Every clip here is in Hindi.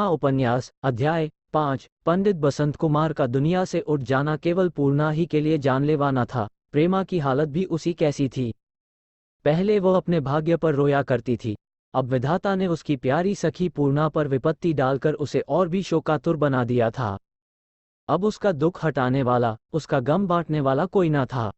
प्रेमा उपन्यास अध्याय 5। पंडित बसंत कुमार का दुनिया से उठ जाना केवल पूर्णा ही के लिए जानलेवा न था, प्रेमा की हालत भी उसी कैसी थी। पहले वह अपने भाग्य पर रोया करती थी, अब विधाता ने उसकी प्यारी सखी पूर्णा पर विपत्ति डालकर उसे और भी शोकातुर बना दिया था। अब उसका दुख हटाने वाला, उसका गम बांटने वाला कोई न था।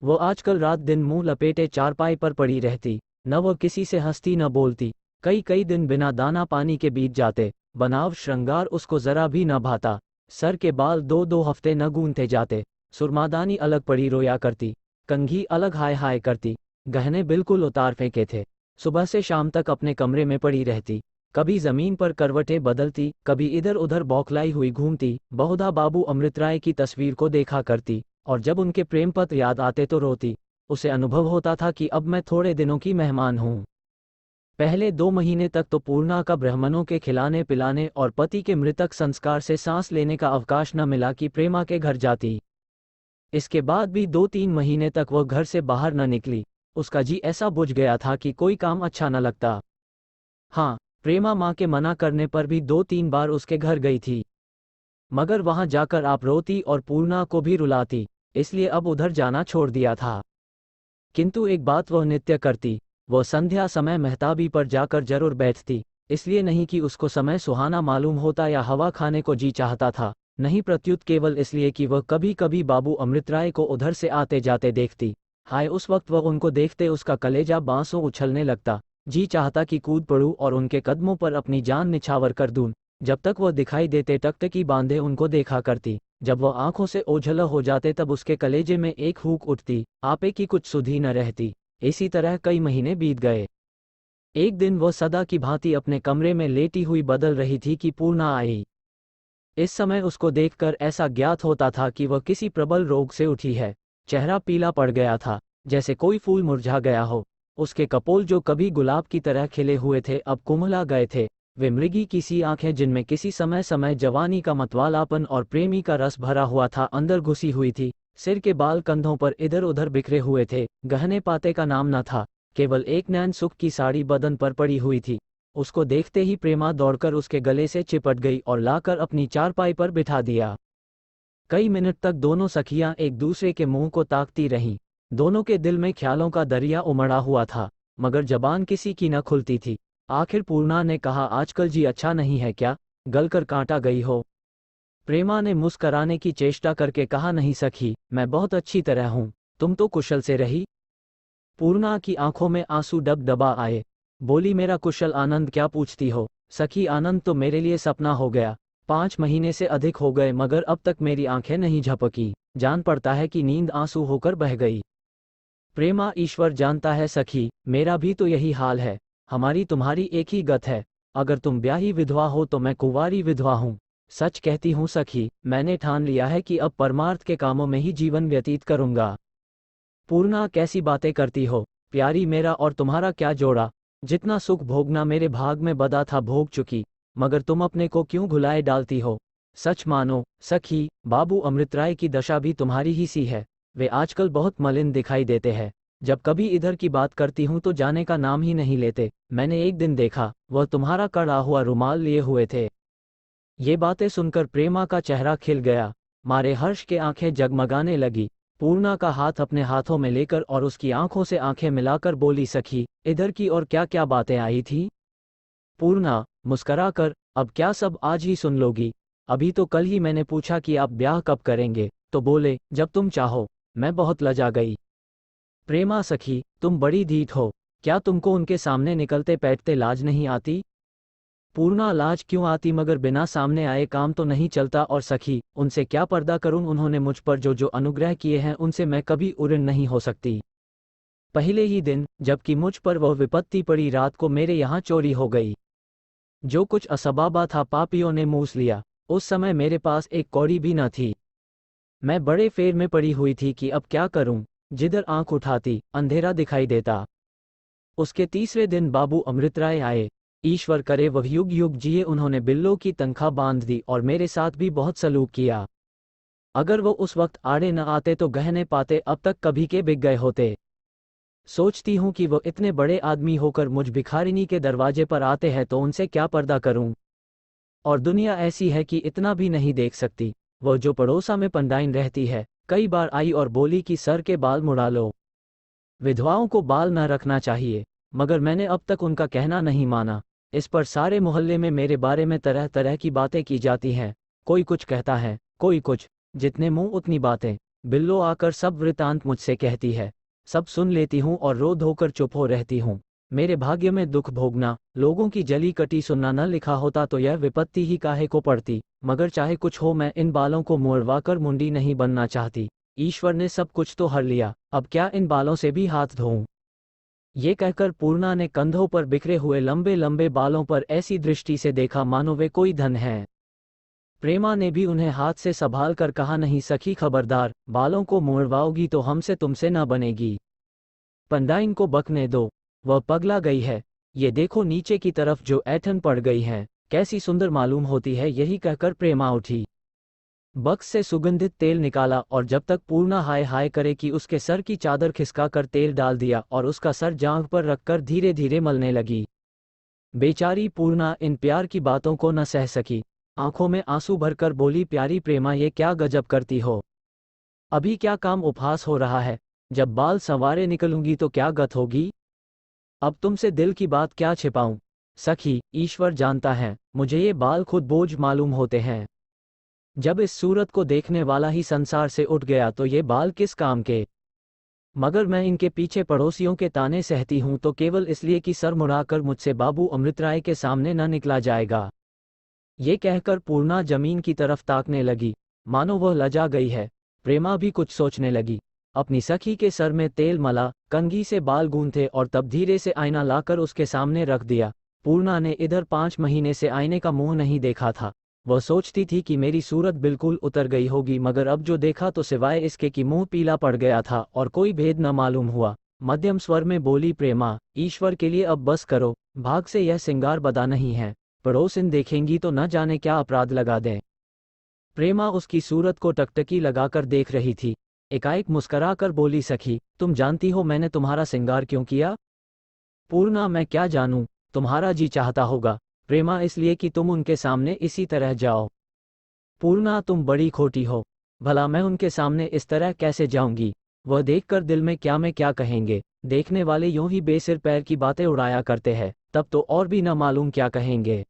वो आजकल रात दिन मुंह लपेटे चारपाई पर पड़ी रहती, न वह किसी से हंसती न बोलती। कई कई दिन बिना दाना पानी के बीत जाते, बनाव श्रृंगार उसको जरा भी न भाता। सर के बाल दो दो हफ्ते न गूंथे जाते, सुरमादानी अलग पड़ी रोया करती, कंघी अलग हाय हाय करती, गहने बिल्कुल उतार फेंके थे। सुबह से शाम तक अपने कमरे में पड़ी रहती, कभी जमीन पर करवटें बदलती, कभी इधर उधर बौखलाई हुई घूमती। बहुधा बाबू अमृतराय की तस्वीर को देखा करती, और जब उनके प्रेम पत्र याद आते तो रोती। उसे अनुभव होता था कि अब मैं थोड़े दिनों की मेहमान हूँ। पहले 2 महीने तक तो पूर्णा का ब्राह्मणों के खिलाने पिलाने और पति के मृतक संस्कार से सांस लेने का अवकाश न मिला कि प्रेमा के घर जाती। इसके बाद भी 2-3 महीने तक वह घर से बाहर न निकली। उसका जी ऐसा बुझ गया था कि कोई काम अच्छा न लगता। हाँ, प्रेमा माँ के मना करने पर भी 2-3 बार उसके घर गई थी, मगर वहां जाकर आप रोती और पूर्णा को भी रुलाती, इसलिए अब उधर जाना छोड़ दिया था। किंतु एक बात वह नित्य करती, वह संध्या समय मेहताबी पर जाकर जरूर बैठती। इसलिए नहीं कि उसको समय सुहाना मालूम होता या हवा खाने को जी चाहता था, नहीं, प्रत्युत केवल इसलिए कि वह कभी कभी बाबू अमृतराय को उधर से आते जाते देखती। हाय, उस वक्त वह उनको देखते उसका कलेजा बांसों उछलने लगता। जी चाहता कि कूद पड़ूं और उनके कदमों पर अपनी जान निछावर कर दूं। जब तक वह दिखाई देते टकटकी बांधे उनको देखा करती, जब वह आंखों से ओझल हो जाते तब उसके कलेजे में एक हूक उठती, आपे की कुछ सुधि न रहती। इसी तरह कई महीने बीत गए। एक दिन वह सदा की भांति अपने कमरे में लेटी हुई बदल रही थी कि पूर्णा आई। इस समय उसको देखकर ऐसा ज्ञात होता था कि वह किसी प्रबल रोग से उठी है। चेहरा पीला पड़ गया था, जैसे कोई फूल मुरझा गया हो। उसके कपोल जो कभी गुलाब की तरह खिले हुए थे अब कुम्हला गए थे। वे मृगी की सी आंखें जिनमें किसी समय समय जवानी का मतवालापन और प्रेमी का रस भरा हुआ था अंदर घुसी हुई थी। सिर के बाल कंधों पर इधर उधर बिखरे हुए थे, गहने पाते का नाम न था, केवल एक नैन सुख की साड़ी बदन पर पड़ी हुई थी। उसको देखते ही प्रेमा दौड़कर उसके गले से चिपट गई और लाकर अपनी चारपाई पर बिठा दिया। कई मिनट तक दोनों सखियां एक दूसरे के मुंह को ताकती रहीं। दोनों के दिल में ख्यालों का दरिया उमड़ा हुआ था, मगर जबान किसी की न खुलती थी। आखिर पूर्णा ने कहा, आजकल जी अच्छा नहीं है क्या, गलकर कांटा गई हो? प्रेमा ने मुस्कराने की चेष्टा करके कहा, नहीं सखी, मैं बहुत अच्छी तरह हूँ, तुम तो कुशल से रही? पूर्णा की आंखों में आंसू डबडबा आए, बोली, मेरा कुशल आनंद क्या पूछती हो सखी, आनंद तो मेरे लिए सपना हो गया। 5 महीने से अधिक हो गए मगर अब तक मेरी आंखें नहीं झपकी, जान पड़ता है कि नींद आंसू होकर बह गई। प्रेमा, ईश्वर जानता है सखी, मेरा भी तो यही हाल है, हमारी तुम्हारी एक ही गत है। अगर तुम ब्याही विधवा हो तो मैं कुंवारी विधवा हूँ। सच कहती हूँ सखी, मैंने ठान लिया है कि अब परमार्थ के कामों में ही जीवन व्यतीत करूँगा। पूर्णा, कैसी बातें करती हो प्यारी, मेरा और तुम्हारा क्या जोड़ा? जितना सुख भोगना मेरे भाग में बदा था भोग चुकी, मगर तुम अपने को क्यों घुलाए डालती हो? सच मानो सखी, बाबू अमृतराय की दशा भी तुम्हारी ही सी है। वे आजकल बहुत मलिन दिखाई देते हैं, जब कभी इधर की बात करती हूँ तो जाने का नाम ही नहीं लेते। मैंने एक दिन देखा, वह तुम्हारा कड़ा हुआ रुमाल लिए हुए थे। ये बातें सुनकर प्रेमा का चेहरा खिल गया, मारे हर्ष के आंखें जगमगाने लगी। पूर्णा का हाथ अपने हाथों में लेकर और उसकी आंखों से आंखें मिलाकर बोली, सखी, इधर की और क्या क्या बातें आई थी? पूर्णा मुस्कराकर, अब क्या सब आज ही सुन लोगी? अभी तो कल ही मैंने पूछा कि आप ब्याह कब करेंगे, तो बोले जब तुम चाहो। मैं बहुत लजा गई। प्रेमा, सखी, तुम बड़ी ढीठ हो, क्या तुमको उनके सामने निकलते बैठते लाज नहीं आती? पूर्णा, लाज क्यों आती, मगर बिना सामने आए काम तो नहीं चलता। और सखी, उनसे क्या पर्दा करूं, उन्होंने मुझ पर जो जो अनुग्रह किए हैं उनसे मैं कभी उऋण नहीं हो सकती। पहले ही दिन जबकि मुझ पर वह विपत्ति पड़ी, रात को मेरे यहाँ चोरी हो गई। जो कुछ असबाबा था पापियों ने मूस लिया। उस समय मेरे पास एक कौड़ी भी न थी। मैं बड़े फेर में पड़ी हुई थी कि अब क्या करूं। जिधर आंख उठाती अंधेरा दिखाई देता। उसके तीसरे दिन बाबू अमृतराय आए। ईश्वर करे वह युग युग जिए। उन्होंने बिल्लों की तनख्वाह बांध दी और मेरे साथ भी बहुत सलूक किया। अगर वो उस वक्त आड़े न आते तो गहने पाते अब तक कभी के बिक गए होते। सोचती हूँ कि वो इतने बड़े आदमी होकर मुझ भिखारिनी के दरवाजे पर आते हैं तो उनसे क्या पर्दा करूं। और दुनिया ऐसी है कि इतना भी नहीं देख सकती। वह जो पड़ोसा में पंडाइन रहती है, कई बार आई और बोली कि सर के बाल मुड़ा लो, विधवाओं को बाल न रखना चाहिए, मगर मैंने अब तक उनका कहना नहीं माना। इस पर सारे मोहल्ले में मेरे बारे में तरह तरह की बातें की जाती हैं, कोई कुछ कहता है, कोई कुछ, जितने मुंह उतनी बातें। बिल्लो आकर सब वृतांत मुझसे कहती है, सब सुन लेती हूँ और रो धोकर चुप हो रहती हूँ। मेरे भाग्य में दुख भोगना, लोगों की जली कटी सुनना न लिखा होता तो यह विपत्ति ही काहे को पड़ती, मगर चाहे कुछ हो मैं इन बालों को मुड़वाकर मुंडी नहीं बनना चाहती। ईश्वर ने सब कुछ तो हर लिया, अब क्या इन बालों से भी हाथ धोऊं? ये कहकर पूर्णा ने कंधों पर बिखरे हुए लंबे लंबे बालों पर ऐसी दृष्टि से देखा मानो वे कोई धन है। प्रेमा ने भी उन्हें हाथ से संभाल कर कहा, नहीं सखी खबरदार, बालों को मुड़वाओगी तो हमसे तुमसे न बनेगी। पंडाइन को बकने दो, वह पगला गई है। ये देखो नीचे की तरफ जो ऐठन पड़ गई है, कैसी सुंदर मालूम होती है। यही कहकर प्रेमा उठी, बक्स से सुगंधित तेल निकाला और जब तक पूर्णा हाय हाय करे कि उसके सर की चादर खिसका कर तेल डाल दिया और उसका सर जांघ पर रखकर धीरे धीरे मलने लगी। बेचारी पूर्णा इन प्यार की बातों को न सह सकी, आंखों में आंसू भरकर बोली, प्यारी प्रेमा ये क्या गजब करती हो, अभी क्या काम उपहास हो रहा है, जब बाल संवारे निकलूंगी तो क्या गत होगी। अब तुमसे दिल की बात क्या छिपाऊं सखी, ईश्वर जानता है मुझे ये बाल खुद बोझ मालूम होते हैं। जब इस सूरत को देखने वाला ही संसार से उठ गया तो ये बाल किस काम के। मगर मैं इनके पीछे पड़ोसियों के ताने सहती हूं तो केवल इसलिए कि सर मुड़ाकर मुझसे बाबू अमृतराय के सामने न निकला जाएगा। ये कहकर पूर्णा जमीन की तरफ ताकने लगी, मानो वह लजा गई है। प्रेमा भी कुछ सोचने लगी, अपनी सखी के सर में तेल मला, कंघी से बाल गूंथे और तब धीरे से आईना लाकर उसके सामने रख दिया। पूर्णा ने इधर 5 महीने से आईने का मुंह नहीं देखा था। वह सोचती थी कि मेरी सूरत बिल्कुल उतर गई होगी, मगर अब जो देखा तो सिवाय इसके कि मुंह पीला पड़ गया था और कोई भेद न मालूम हुआ। मध्यम स्वर में बोली, प्रेमा ईश्वर के लिए अब बस करो, भाग से यह सिंगार बदा नहीं है, पड़ोसिन देखेंगी तो न जाने क्या अपराध लगा दें। प्रेमा उसकी सूरत को टकटकी लगाकर देख रही थी, एकाएक मुस्करा कर बोली, सखी तुम जानती हो मैंने तुम्हारा सिंगार क्यों किया। पूर्णा, मैं क्या जानूं, तुम्हारा जी चाहता होगा। प्रेमा, इसलिए कि तुम उनके सामने इसी तरह जाओ। पूर्णा, तुम बड़ी खोटी हो, भला मैं उनके सामने इस तरह कैसे जाऊंगी, वह देखकर दिल में क्या कहेंगे। देखने वाले यूं ही बेसिर पैर की बातें उड़ाया करते हैं, तब तो और भी न मालूम क्या कहेंगे।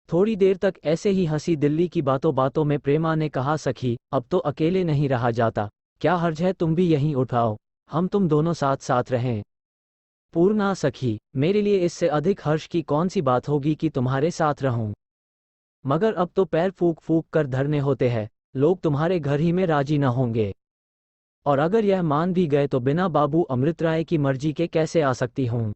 थोड़ी देर तक ऐसे ही हंसी दिल्ली की बातों में प्रेमा ने कहा, सखी अब तो अकेले नहीं रहा जाता, क्या हर्ज है तुम भी यहीं उठाओ, हम तुम दोनों साथ साथ रहें। पूर्णा, सखी मेरे लिए इससे अधिक हर्ष की कौन सी बात होगी कि तुम्हारे साथ रहूं, मगर अब तो पैर फूक फूक कर धरने होते हैं, लोग तुम्हारे घर ही में राजी न होंगे, और अगर यह मान भी गए तो बिना बाबू अमृतराय की मर्जी के कैसे आ सकती हूं।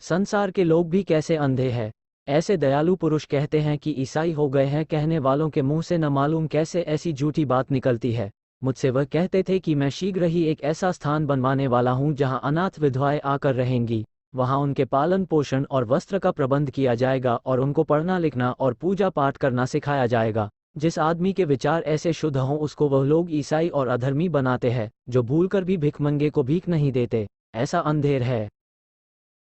संसार के लोग भी कैसे अंधे हैं, ऐसे दयालु पुरुष कहते हैं कि ईसाई हो गए हैं, कहने वालों के मुंह से न मालूम कैसे ऐसी झूठी बात निकलती है। मुझसे वह कहते थे कि मैं शीघ्र ही एक ऐसा स्थान बनवाने वाला हूं जहां अनाथ विधवाएं आकर रहेंगी, वहां उनके पालन पोषण और वस्त्र का प्रबंध किया जाएगा और उनको पढ़ना लिखना और पूजा पाठ करना सिखाया जाएगा। जिस आदमी के विचार ऐसे शुद्ध हों उसको वह लोग ईसाई और अधर्मी बनाते हैं, जो भूलकर भी भिखमंगे को भीख नहीं देते, ऐसा अंधेर है।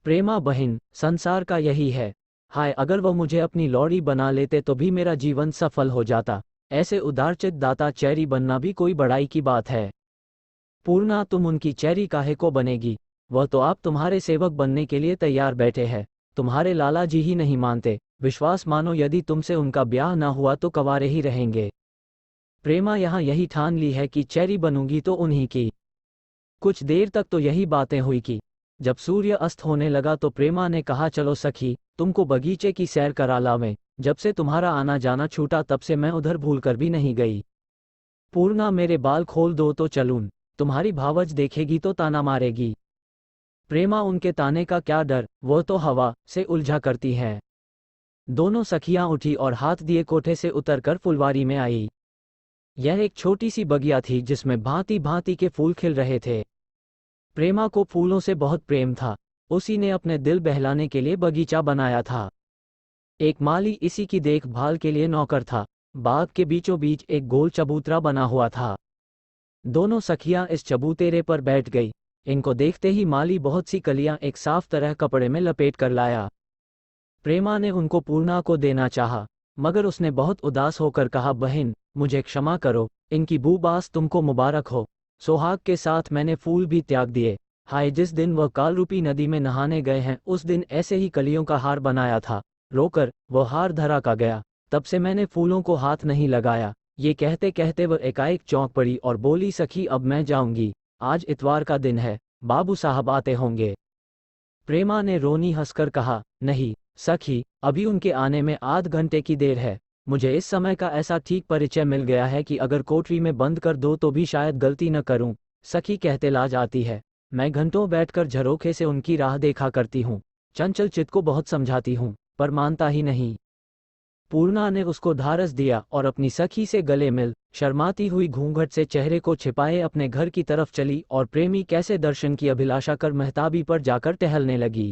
प्रेमा बहन, संसार का यही है। हाय, अगर वह मुझे अपनी लौड़ी बना लेते तो भी मेरा जीवन सफल हो जाता। ऐसे उदारचित दाता चेरी बनना भी कोई बड़ाई की बात है। पूर्णा, तुम उनकी चेरी काहे को बनेगी, वह तो आप तुम्हारे सेवक बनने के लिए तैयार बैठे हैं। तुम्हारे लाला जी ही नहीं मानते, विश्वास मानो यदि तुमसे उनका ब्याह ना हुआ तो कवारे ही रहेंगे। प्रेमा यहाँ यही ठान ली है कि चेरी बनूंगी तो उन्हीं की। कुछ देर तक तो यही बातें हुई कि जब सूर्य अस्त होने लगा तो प्रेमा ने कहा, चलो सखी तुमको बगीचे की सैर करा लावें। जब से तुम्हारा आना जाना छूटा तब से मैं उधर भूलकर भी नहीं गई। पूर्णा, मेरे बाल खोल दो तो चलूं, तुम्हारी भावज देखेगी तो ताना मारेगी। प्रेमा, उनके ताने का क्या डर, वो तो हवा से उलझा करती हैं। दोनों सखियां उठी और हाथ दिए कोठे से उतरकर फुलवारी में आई। यह एक छोटी सी बगिया थी जिसमें भांति भांति के फूल खिल रहे थे। प्रेमा को फूलों से बहुत प्रेम था, उसी ने अपने दिल बहलाने के लिए बगीचा बनाया था। एक माली इसी की देखभाल के लिए नौकर था। बाग के बीचों बीच एक गोल चबूतरा बना हुआ था। दोनों सखियां इस चबूतेरे पर बैठ गई। इनको देखते ही माली बहुत सी कलियां एक साफ तरह कपड़े में लपेट कर लाया। प्रेमा ने उनको पूर्णा को देना चाहा, मगर उसने बहुत उदास होकर कहा, बहन मुझे क्षमा करो, इनकी बूबास तुमको मुबारक हो। सोहाग के साथ मैंने फूल भी त्याग दिए। हाय, जिस दिन वह कालरूपी नदी में नहाने गए हैं उस दिन ऐसे ही कलियों का हार बनाया था। रोकर वह हार धरा का गया, तब से मैंने फूलों को हाथ नहीं लगाया। ये कहते कहते वह एकाएक चौंक पड़ी और बोली, सखी अब मैं जाऊंगी, आज इतवार का दिन है, बाबू साहब आते होंगे। प्रेमा ने रोनी हंसकर कहा, नहीं सखी, अभी उनके आने में आध घंटे की देर है। मुझे इस समय का ऐसा ठीक परिचय मिल गया है कि अगर कोठरी में बंद कर दो तो भी शायद गलती न करूं। सखी कहते लाज आती है। मैं घंटों बैठकर झरोखे से उनकी राह देखा करती हूँ। चंचल चित्त को बहुत समझाती हूँ, पर मानता ही नहीं। पूर्णा ने उसको धारस दिया और अपनी सखी से गले मिल शर्माती हुई घूंघट से चेहरे को छिपाए अपने घर की तरफ चली और प्रेमी कैसे दर्शन की अभिलाषा कर महताबी पर जाकर टहलने लगी।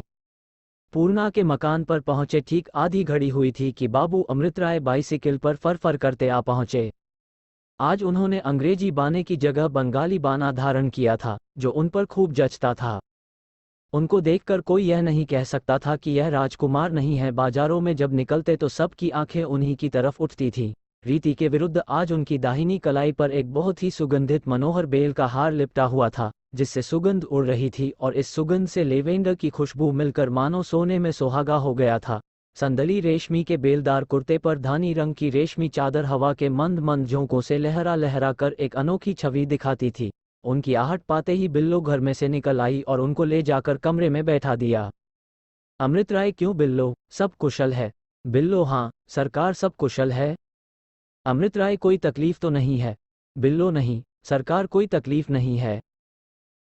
पूर्णा के मकान पर पहुंचे ठीक आधी घड़ी हुई थी कि बाबू अमृतराय बाइसिकल पर फर करते आ पहुंचे। आज उन्होंने अंग्रेजी बाने की जगह बंगाली बाना धारण किया था, जो उन पर खूब जचता था। उनको देखकर कोई यह नहीं कह सकता था कि यह राजकुमार नहीं है। बाजारों में जब निकलते तो सबकी आंखें उन्हीं की तरफ उठती थीं। रीति के विरुद्ध आज उनकी दाहिनी कलाई पर एक बहुत ही सुगंधित मनोहर बेल का हार लिपटा हुआ था, जिससे सुगंध उड़ रही थी और इस सुगंध से लेवेंडर की खुशबू मिलकर मानो सोने में सुहागा हो गया था। संदली रेशमी के बेलदार कुर्ते पर धानी रंग की रेशमी चादर हवा के मंद मंद झोंकों से लहरा लहरा कर एक अनोखी छवि दिखाती थी। उनकी आहट पाते ही बिल्लो घर में से निकल आई और उनको ले जाकर कमरे में बैठा दिया। अमृतराय, क्यों बिल्लो, सब कुशल है? बिल्लो, हाँ सरकार, सब कुशल है। अमृतराय, कोई तकलीफ तो नहीं है? बिल्लो, नहीं सरकार, कोई तकलीफ नहीं है।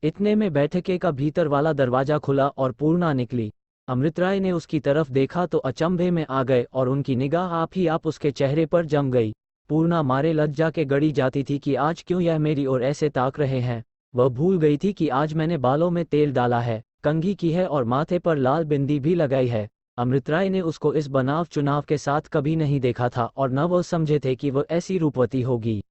इतने में बैठके का भीतर वाला दरवाजा खुला और पूर्णा निकली। अमृतराय ने उसकी तरफ देखा तो अचंभे में आ गए और उनकी निगाह आप ही आप उसके चेहरे पर जम गई। पूर्णा मारे लज्जा के गड़ी जाती थी कि आज क्यों यह मेरी ओर ऐसे ताक रहे हैं। वह भूल गई थी कि आज मैंने बालों में तेल डाला है, कंघी की है और माथे पर लाल बिंदी भी लगाई है। अमृतराय ने उसको इस बनाव चुनाव के साथ कभी नहीं देखा था और न वह समझे थे कि वह ऐसी रूपवती होगी।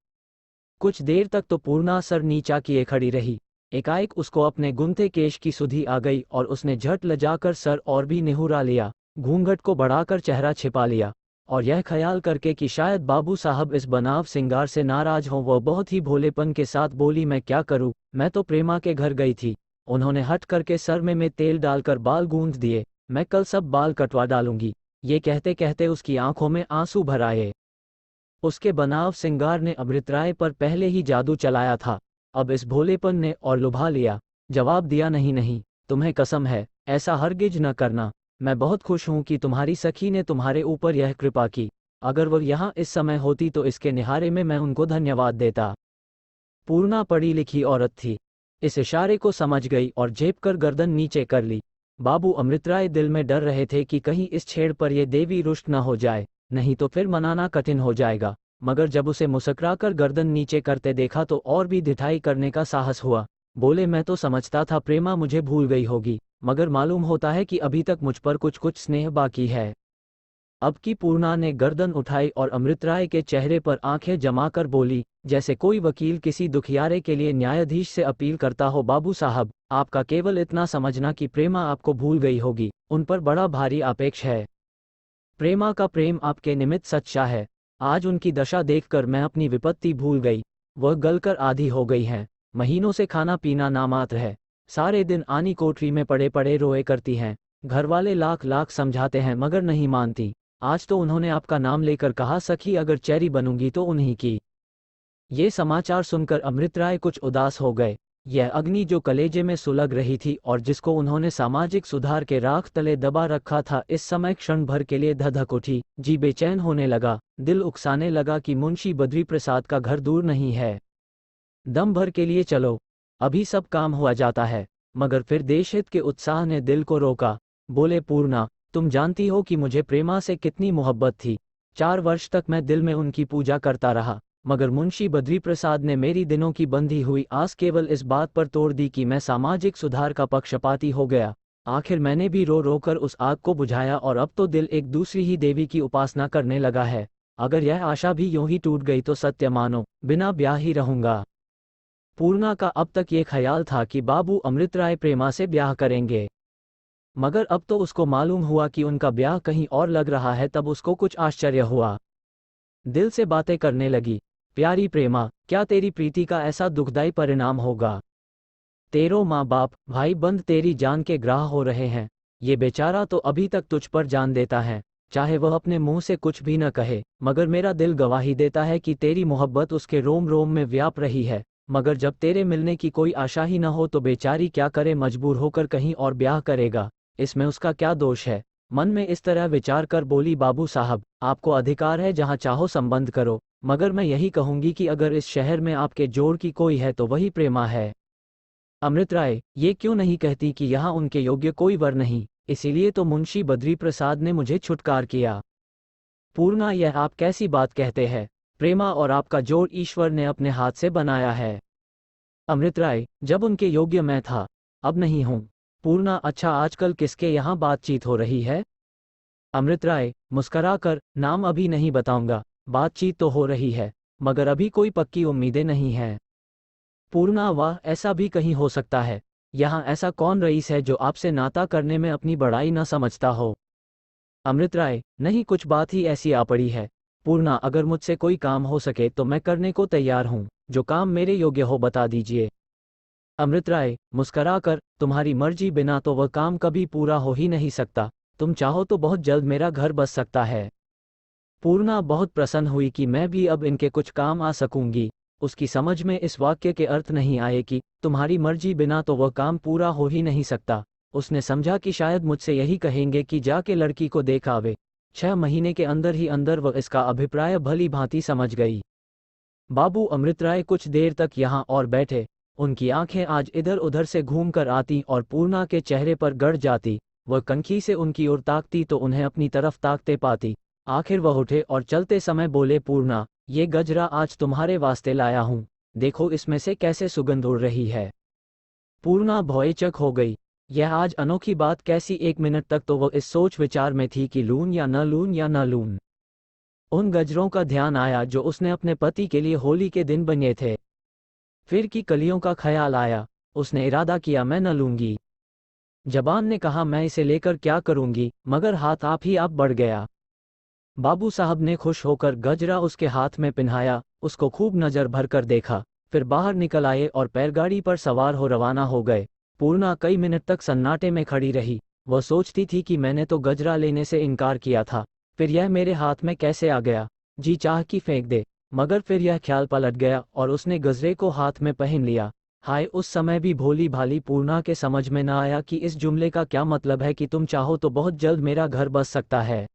कुछ देर तक तो पूर्णा सर नीचा किए खड़ी रही। एकाएक उसको अपने गुंथे केश की सुधि आ गई और उसने झट लजाकर सर और भी निहुरा लिया, घूंघट को बढ़ाकर चेहरा छिपा लिया और यह ख्याल करके कि शायद बाबू साहब इस बनाव सिंगार से नाराज हों, वह बहुत ही भोलेपन के साथ बोली, मैं क्या करूं, मैं तो प्रेमा के घर गई थी, उन्होंने हट करके सर में तेल डालकर बाल गूंथ दिए, मैं कल सब बाल कटवा डालूंगी। ये कहते कहते उसकी आंखों में आंसू भर आए। उसके बनाव सिंगार ने अमृतराय पर पहले ही जादू चलाया था, अब इस भोलेपन ने और लुभा लिया। जवाब दिया, नहीं नहीं, तुम्हें कसम है, ऐसा हरगिज न करना। मैं बहुत खुश हूं कि तुम्हारी सखी ने तुम्हारे ऊपर यह कृपा की। अगर वह यहाँ इस समय होती तो इसके निहारे में मैं उनको धन्यवाद देता। पूर्णा पढ़ी लिखी औरत थी, इस इशारे को समझ गई और झेप कर गर्दन नीचे कर ली। बाबू अमृतराय दिल में डर रहे थे कि कहीं इस छेड़ पर यह देवी रुष्ट न हो जाए, नहीं तो फिर मनाना कठिन हो जाएगा। मगर जब उसे मुस्कुराकर गर्दन नीचे करते देखा तो और भी ढिठाई करने का साहस हुआ। बोले, मैं तो समझता था प्रेमा मुझे भूल गई होगी, मगर मालूम होता है कि अभी तक मुझ पर कुछ कुछ स्नेह बाकी है। अब की पूर्णा ने गर्दन उठाई और अमृतराय के चेहरे पर आंखें जमाकर बोली, जैसे कोई वकील किसी दुखियारे के लिए न्यायाधीश से अपील करता हो, बाबू साहब, आपका केवल इतना समझना कि प्रेमा आपको भूल गई होगी, उन पर बड़ा भारी आपेक्ष है। प्रेमा का प्रेम आपके निमित्त सच्चा है। आज उनकी दशा देखकर मैं अपनी विपत्ति भूल गई। वह गलकर आधी हो गई हैं, महीनों से खाना पीना नामात्र है, सारे दिन आनी कोठरी में पड़े पड़े रोए करती हैं। घरवाले लाख लाख समझाते हैं मगर नहीं मानती। आज तो उन्होंने आपका नाम लेकर कहा, सखी अगर चेरी बनूंगी तो उन्हीं की। ये समाचार सुनकर अमृतराय कुछ उदास हो गए। यह अग्नि जो कलेजे में सुलग रही थी और जिसको उन्होंने सामाजिक सुधार के राख तले दबा रखा था, इस समय क्षण भर के लिए धधक उठी। जी बेचैन होने लगा, दिल उकसाने लगा कि मुंशी बद्री प्रसाद का घर दूर नहीं है। दम भर के लिए चलो, अभी सब काम हुआ जाता है। मगर फिर देशहित के उत्साह ने दिल को रोका। बोले, पूर्णा, तुम जानती हो कि मुझे प्रेमा से कितनी मोहब्बत थी। 4 वर्ष तक मैं दिल में उनकी पूजा करता रहा, मगर मुंशी बद्री प्रसाद ने मेरी दिनों की बंधी हुई आस केवल इस बात पर तोड़ दी कि मैं सामाजिक सुधार का पक्षपाती हो गया। आखिर मैंने भी रो रो कर उस आग को बुझाया और अब तो दिल एक दूसरी ही देवी की उपासना करने लगा है। अगर यह आशा भी यूं ही टूट गई तो सत्य मानो, बिना ब्याह ही रहूंगा। पूर्णा का अब तक ये ख्याल था कि बाबू अमृतराय प्रेमा से ब्याह करेंगे, मगर अब तो उसको मालूम हुआ कि उनका ब्याह कहीं और लग रहा है, तब उसको कुछ आश्चर्य हुआ। दिल से बातें करने लगी। प्यारी प्रेमा, क्या तेरी प्रीति का ऐसा दुखदाई परिणाम होगा? तेरो माँ बाप भाई बंद तेरी जान के ग्राह हो रहे हैं। ये बेचारा तो अभी तक तुझ पर जान देता है, चाहे वह अपने मुंह से कुछ भी न कहे, मगर मेरा दिल गवाही देता है कि तेरी मोहब्बत उसके रोम रोम में व्याप रही है। मगर जब तेरे मिलने की कोई आशा ही न हो तो बेचारी क्या करे, मजबूर होकर कहीं और ब्याह करेगा। इसमें उसका क्या दोष है? मन में इस तरह विचार कर बोली, बाबू साहब, आपको अधिकार है जहाँ चाहो संबंध करो, मगर मैं यही कहूंगी कि अगर इस शहर में आपके जोड़ की कोई है तो वही प्रेमा है। अमृत राय ये क्यों नहीं कहती कि यहाँ उनके योग्य कोई वर नहीं, इसीलिए तो मुंशी बद्री प्रसाद ने मुझे छुटकार किया। पूर्णा, यह आप कैसी बात कहते हैं? प्रेमा और आपका जोड़ ईश्वर ने अपने हाथ से बनाया है। अमृत राय, जब उनके योग्य मैं था, अब नहीं हूँ। पूर्णा, अच्छा आजकल किसके यहाँ बातचीत हो रही है? अमृत राय मुस्कराकर, नाम अभी नहीं बताऊंगा, बातचीत तो हो रही है, मगर अभी कोई पक्की उम्मीदें नहीं हैं। पूर्णा, वाह, ऐसा भी कहीं हो सकता है। यहाँ ऐसा कौन रईस है जो आपसे नाता करने में अपनी बड़ाई न समझता हो? अमृत राय, नहीं, कुछ बात ही ऐसी आ पड़ी है। पूर्णा, अगर मुझसे कोई काम हो सके तो मैं करने को तैयार हूँ, जो काम मेरे योग्य हो बता दीजिए। अमृत राय मुस्कराकर, तुम्हारी मर्जी बिना तो वह काम कभी पूरा हो ही नहीं सकता। तुम चाहो तो बहुत जल्द मेरा घर बस सकता है। पूर्णा बहुत प्रसन्न हुई कि मैं भी अब इनके कुछ काम आ सकूंगी। उसकी समझ में इस वाक्य के अर्थ नहीं आए कि तुम्हारी मर्जी बिना तो वह काम पूरा हो ही नहीं सकता। उसने समझा कि शायद मुझसे यही कहेंगे कि जाके लड़की को देख आवे। 6 महीने के अंदर ही अंदर वह इसका अभिप्राय भली भांति समझ गई। बाबू अमृत राय कुछ देर तक यहाँ और बैठे। उनकी आंखें आज इधर उधर से घूम कर आती और पूर्णा के चेहरे पर गड़ जाती। वह कनखी से उनकी ओर ताकती तो उन्हें अपनी तरफ ताकते पाती। आखिर वह उठे और चलते समय बोले, पूर्णा, ये गजरा आज तुम्हारे वास्ते लाया हूँ, देखो इसमें से कैसे सुगंध उड़ रही है। पूर्णा भौचक हो गई। यह आज अनोखी बात कैसी? 1 मिनट तक तो वह इस सोच विचार में थी कि लूं या न लूं या न लूं। उन गजरों का ध्यान आया जो उसने अपने पति के लिए होली के दिन बने थे। फिर की कलियों का ख्याल आया। उसने इरादा किया, मैं न लूंगी। जबान ने कहा, मैं इसे लेकर क्या करूंगी, मगर हाथ आप ही आप बढ़ गया। बाबू साहब ने खुश होकर गजरा उसके हाथ में पिन्हाया, उसको खूब नजर भर कर देखा, फिर बाहर निकल आए और बैलगाड़ी पर सवार हो रवाना हो गए। पूर्णा कई मिनट तक सन्नाटे में खड़ी रही। वह सोचती थी कि मैंने तो गजरा लेने से इनकार किया था, फिर यह मेरे हाथ में कैसे आ गया? जी चाह कि फेंक दे, मगर फिर यह ख्याल पलट गया और उसने गजरे को हाथ में पहन लिया। हाय, उस समय भी भोली भाली पूर्णा के समझ में न आया कि इस जुमले का क्या मतलब है कि तुम चाहो तो बहुत जल्द मेरा घर बस सकता है।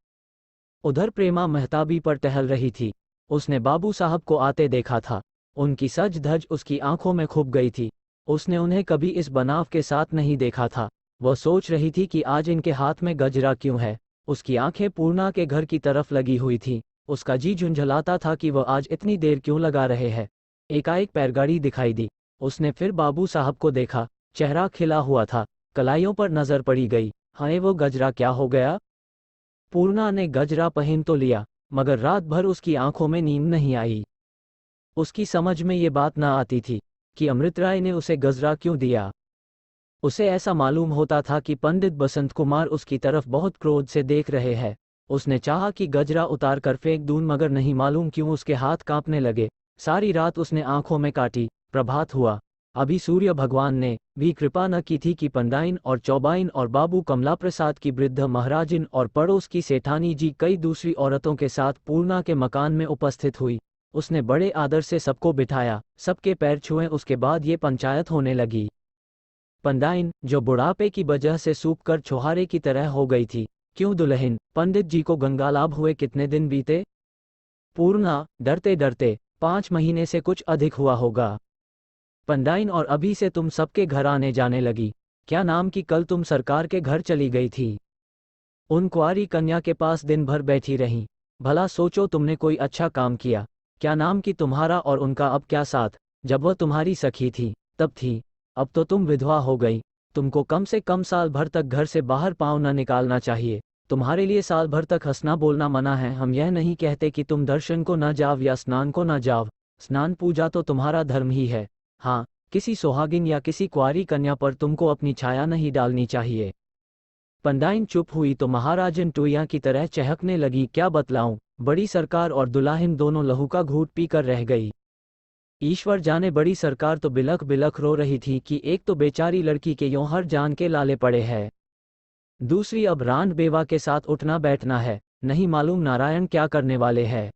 उधर प्रेमा महताबी पर टहल रही थी। उसने बाबू साहब को आते देखा था। उनकी सज धज उसकी आंखों में खुप गई थी। उसने उन्हें कभी इस बनाव के साथ नहीं देखा था। वह सोच रही थी कि आज इनके हाथ में गजरा क्यों है। उसकी आंखें पूर्णा के घर की तरफ लगी हुई थी। उसका जी झुंझलाता था कि वह आज इतनी देर क्यों लगा रहे हैं। एकाएक बैलगाड़ी दिखाई दी। उसने फिर बाबू साहब को देखा। चेहरा खिला हुआ था, कलाइयों पर नजर पड़ी गई। हाय, वो गजरा क्या हो गया? पूर्णा ने गजरा पहन तो लिया, मगर रात भर उसकी आंखों में नींद नहीं आई। उसकी समझ में ये बात न आती थी कि अमृत राय ने उसे गजरा क्यों दिया। उसे ऐसा मालूम होता था कि पंडित बसंत कुमार उसकी तरफ बहुत क्रोध से देख रहे हैं। उसने चाहा कि गजरा उतार कर फेंक दूं, मगर नहीं मालूम क्यों उसके हाथ कांपने लगे। सारी रात उसने आंखों में काटी। प्रभात हुआ। अभी सूर्य भगवान ने भी कृपा न की थी कि पंडाइन और चौबाइन और बाबू कमला प्रसाद की वृद्ध महाराजिन और पड़ोस की सेठानी जी कई दूसरी औरतों के साथ पूर्णा के मकान में उपस्थित हुई। उसने बड़े आदर से सबको बिठाया, सबके पैर छुए। उसके बाद ये पंचायत होने लगी। पंडाइन, जो बुढ़ापे की वजह से सूख कर छुहारे की तरह हो गई थी, क्यों दुल्हन, पंडित जी को गंगालाभ हुए कितने दिन बीते? पूर्णा, डरते डरते 5 महीने से कुछ अधिक हुआ होगा। पंडाइन, और अभी से तुम सबके घर आने जाने लगी। क्या नाम की कल तुम सरकार के घर चली गई थी? उन कुंवारी कन्या के पास दिन भर बैठी रही। भला सोचो, तुमने कोई अच्छा काम किया। क्या नाम की तुम्हारा और उनका अब क्या साथ? जब वह तुम्हारी सखी थी तब थी, अब तो तुम विधवा हो गई। तुमको कम से कम साल भर तक घर से बाहर पाँव न निकालना चाहिए। तुम्हारे लिए साल भर तक हंसना बोलना मना है। हम यह नहीं कहते कि तुम दर्शन को न जाओ या स्नान को न जाओ। स्नान पूजा तो तुम्हारा धर्म ही है। हाँ, किसी सुहागिन या किसी कुंवारी कन्या पर तुमको अपनी छाया नहीं डालनी चाहिए। पंडाइन चुप हुई तो महाराजन टोया की तरह चहकने लगी। क्या बतलाऊं, बड़ी सरकार और दुल्हन दोनों लहू का घूंट पीकर रह गई। ईश्वर जाने, बड़ी सरकार तो बिलख बिलख रो रही थी कि एक तो बेचारी लड़की के यूं हर जान के लाले पड़े हैं, दूसरी अब रांड बेवा के साथ उठना बैठना है, नहीं मालूम नारायण क्या करने वाले हैं।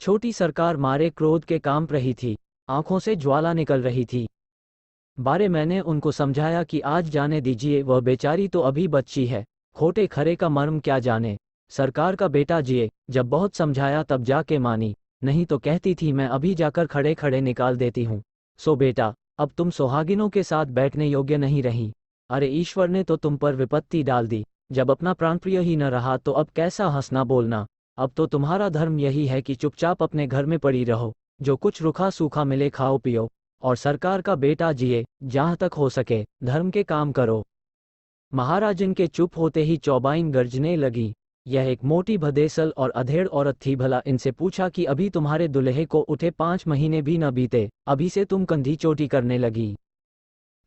छोटी सरकार मारे क्रोध के कांप रही थी, आंखों से ज्वाला निकल रही थी। बारे मैंने उनको समझाया कि आज जाने दीजिए, वह बेचारी तो अभी बच्ची है, खोटे खरे का मर्म क्या जाने, सरकार का बेटा जिए। जब बहुत समझाया तब जाके मानी, नहीं तो कहती थी मैं अभी जाकर खड़े खड़े निकाल देती हूँ। सो बेटा, अब तुम सुहागिनों के साथ बैठने योग्य नहीं रही। अरे ईश्वर ने तो तुम पर विपत्ति डाल दी, जब अपना प्राणप्रिय ही न रहा तो अब कैसा हंसना बोलना। अब तो तुम्हारा धर्म यही है कि चुपचाप अपने घर में पड़ी रहो, जो कुछ रूखा सूखा मिले खाओ पियो, और सरकार का बेटा जिए, जहाँ तक हो सके धर्म के काम करो। महाराजन के चुप होते ही चौबाइन गर्जने लगी। यह एक मोटी भदेसल और अधेड़ औरत थी। भला इनसे पूछा कि अभी तुम्हारे दुल्हे को उठे 5 महीने भी न बीते, अभी से तुम कंधी चोटी करने लगी।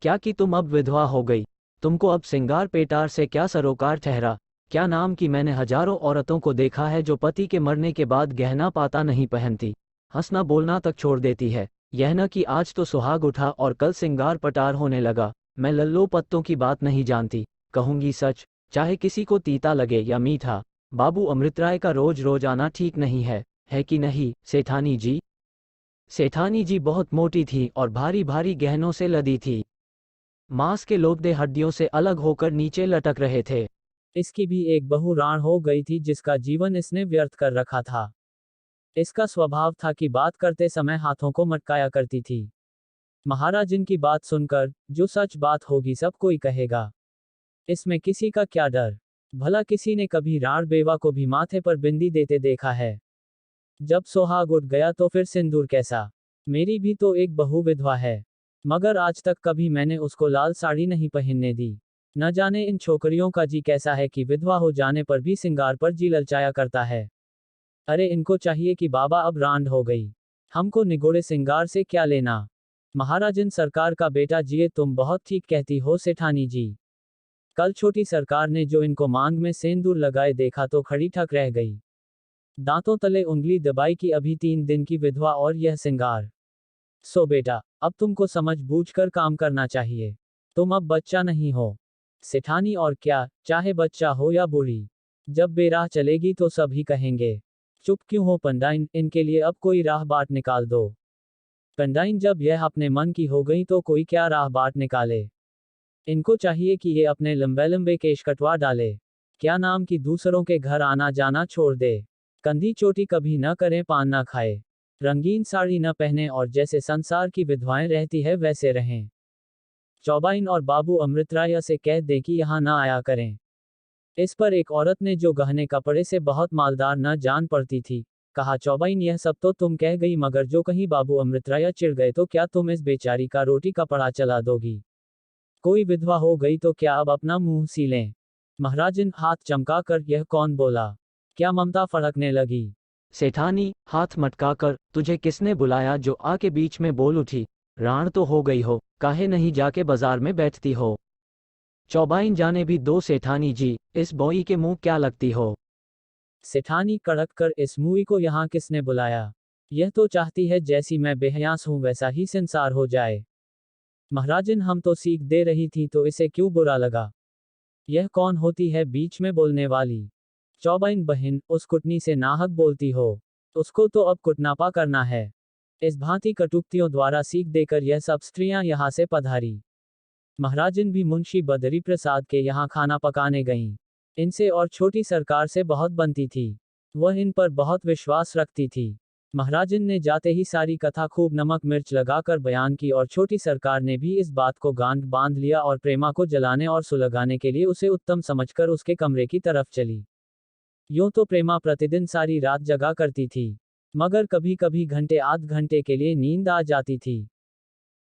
क्या कि तुम अब विधवा हो गई, तुमको अब सिंगार पेटार से क्या सरोकार ठहरा। क्या नाम की मैंने हजारों औरतों को देखा है जो पति के मरने के बाद गहना पाता नहीं पहनती, हंसना बोलना तक छोड़ देती है। यह न कि आज तो सुहाग उठा और कल सिंगार पटार होने लगा। मैं लल्लो पत्तों की बात नहीं जानती, कहूंगी सच, चाहे किसी को तीता लगे या मीठा। बाबू अमृतराय का रोज रोज आना ठीक नहीं है कि नहीं सेठानी जी? सेठानी जी बहुत मोटी थी और भारी भारी गहनों से लदी थी। मांस के लोबदे हड्डियों से अलग होकर नीचे लटक रहे थे। इसकी भी एक बहू राण हो गई थी जिसका जीवन इसने व्यर्थ कर रखा था। इसका स्वभाव था कि बात करते समय हाथों को मटकाया करती थी। महाराजन की बात सुनकर जो सच बात होगी सब कोई कहेगा, इसमें किसी का क्या डर। भला किसी ने कभी राण बेवा को भी माथे पर बिंदी देते देखा है? जब सोहाग उठ गया तो फिर सिंदूर कैसा। मेरी भी तो एक बहू विधवा है, मगर आज तक कभी मैंने उसको लाल साड़ी नहीं पहनने दी। न जाने इन छोकरियों का जी कैसा है कि विधवा हो जाने पर भी सिंगार पर जी ललचाया करता है। अरे इनको चाहिए कि बाबा अब रांड हो गई, हमको निगोड़े सिंगार से क्या लेना। महाराजन सरकार का बेटा जिए, तुम बहुत ठीक कहती हो सेठानी जी। कल छोटी सरकार ने जो इनको मांग में सेंदूर लगाए देखा तो खड़ी ठक रह गई। दांतों तले उंगली दबाई कि अभी 3 दिन की विधवा और यह सिंगार। सो बेटा, अब तुमको समझ बूझ कर काम करना चाहिए, तुम अब बच्चा नहीं हो। सेठानी, और क्या, चाहे बच्चा हो या बूढ़ी, जब बेराह चलेगी तो सब ही कहेंगे। चुप क्यों हो पंडाइन, इनके लिए अब कोई राह बाट निकाल दो। पंडाइन, जब यह अपने मन की हो गई तो कोई क्या राह बाट निकाले। इनको चाहिए कि ये अपने लंबे लंबे केश कटवा डाले, क्या नाम की दूसरों के घर आना जाना छोड़ दे, कंधी चोटी कभी न करें, पान न खाए, रंगीन साड़ी न पहने और जैसे संसार की विधवाएं रहती है वैसे रहें। चौबाइन और बाबू अमृतराय से कह दे कि यहाँ न आया करें। इस पर एक औरत ने, जो गहने कपड़े से बहुत मालदार न जान पड़ती थी, कहा, चौबाइन यह सब तो तुम कह गई, मगर जो कहीं बाबू अमृतराय चिढ़ गए तो क्या तुम इस बेचारी का रोटी कपड़ा चला दोगी? कोई विधवा हो गई तो क्या अब अपना मुंह सी लें? महाराजन हाथ चमकाकर, यह कौन बोला? क्या ममता फड़कने लगी? सेठानी, हाथ मटकाकर, तुझे किसने बुलाया जो आके बीच में बोल उठी? राण तो हो गई हो, काहे नहीं जाके बाजार में बैठती हो? चौबाइन, जाने भी दो सेठानी जी, इस बोई के मुंह क्या लगती हो? सेठानी कड़क कर, इस मुई को यहाँ किसने बुलाया? यह तो चाहती है जैसी मैं बेहयास हूं वैसा ही संसार हो जाए। महाराजन, हम तो सीख दे रही थी तो इसे क्यों बुरा लगा? यह कौन होती है बीच में बोलने वाली? चौबाइन बहन, उस कुटनी से नाहक बोलती हो, उसको तो अब कुटनापा करना है। इस भांति कटुक्तियों द्वारा सीख देकर यह सब स्त्रियां यहाँ से पधारी। महाराजन भी मुंशी बदरी प्रसाद के यहाँ खाना पकाने गईं। इनसे और छोटी सरकार से बहुत बनती थी, वह इन पर बहुत विश्वास रखती थी। महाराजन ने जाते ही सारी कथा खूब नमक मिर्च लगाकर बयान की और छोटी सरकार ने भी इस बात को गांठ बांध लिया और प्रेमा को जलाने और सुलगाने के लिए उसे उत्तम समझकर उसके कमरे की तरफ चली। यूं तो प्रेमा प्रतिदिन सारी रात जगा करती थी, मगर कभी कभी घंटे आध घंटे के लिए नींद आ जाती थी।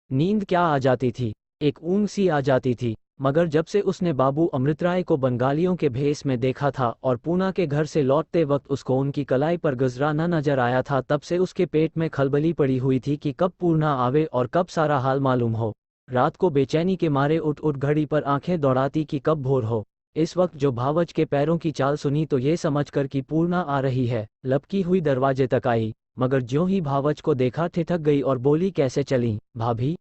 नींद क्या आ जाती थी, एक ऊँग सी आ जाती थी। मगर जब से उसने बाबू अमृतराय को बंगालियों के भेष में देखा था और पूना के घर से लौटते वक्त उसको उनकी कलाई पर गजरा न नजर आया था, तब से उसके पेट में खलबली पड़ी हुई थी कि कब पूर्णा आवे और कब सारा हाल मालूम हो। रात को बेचैनी के मारे उठ उठ घड़ी पर आंखें दौड़ाती कि कब भोर हो। इस वक्त जो भावच के पैरों की चाल सुनी तो ये समझकर कि पूर्णा आ रही है, लपकी हुई दरवाजे तक आई, मगर ज्यों ही भावच को देखा ठिठक गई और बोली, कैसे चली भाभी?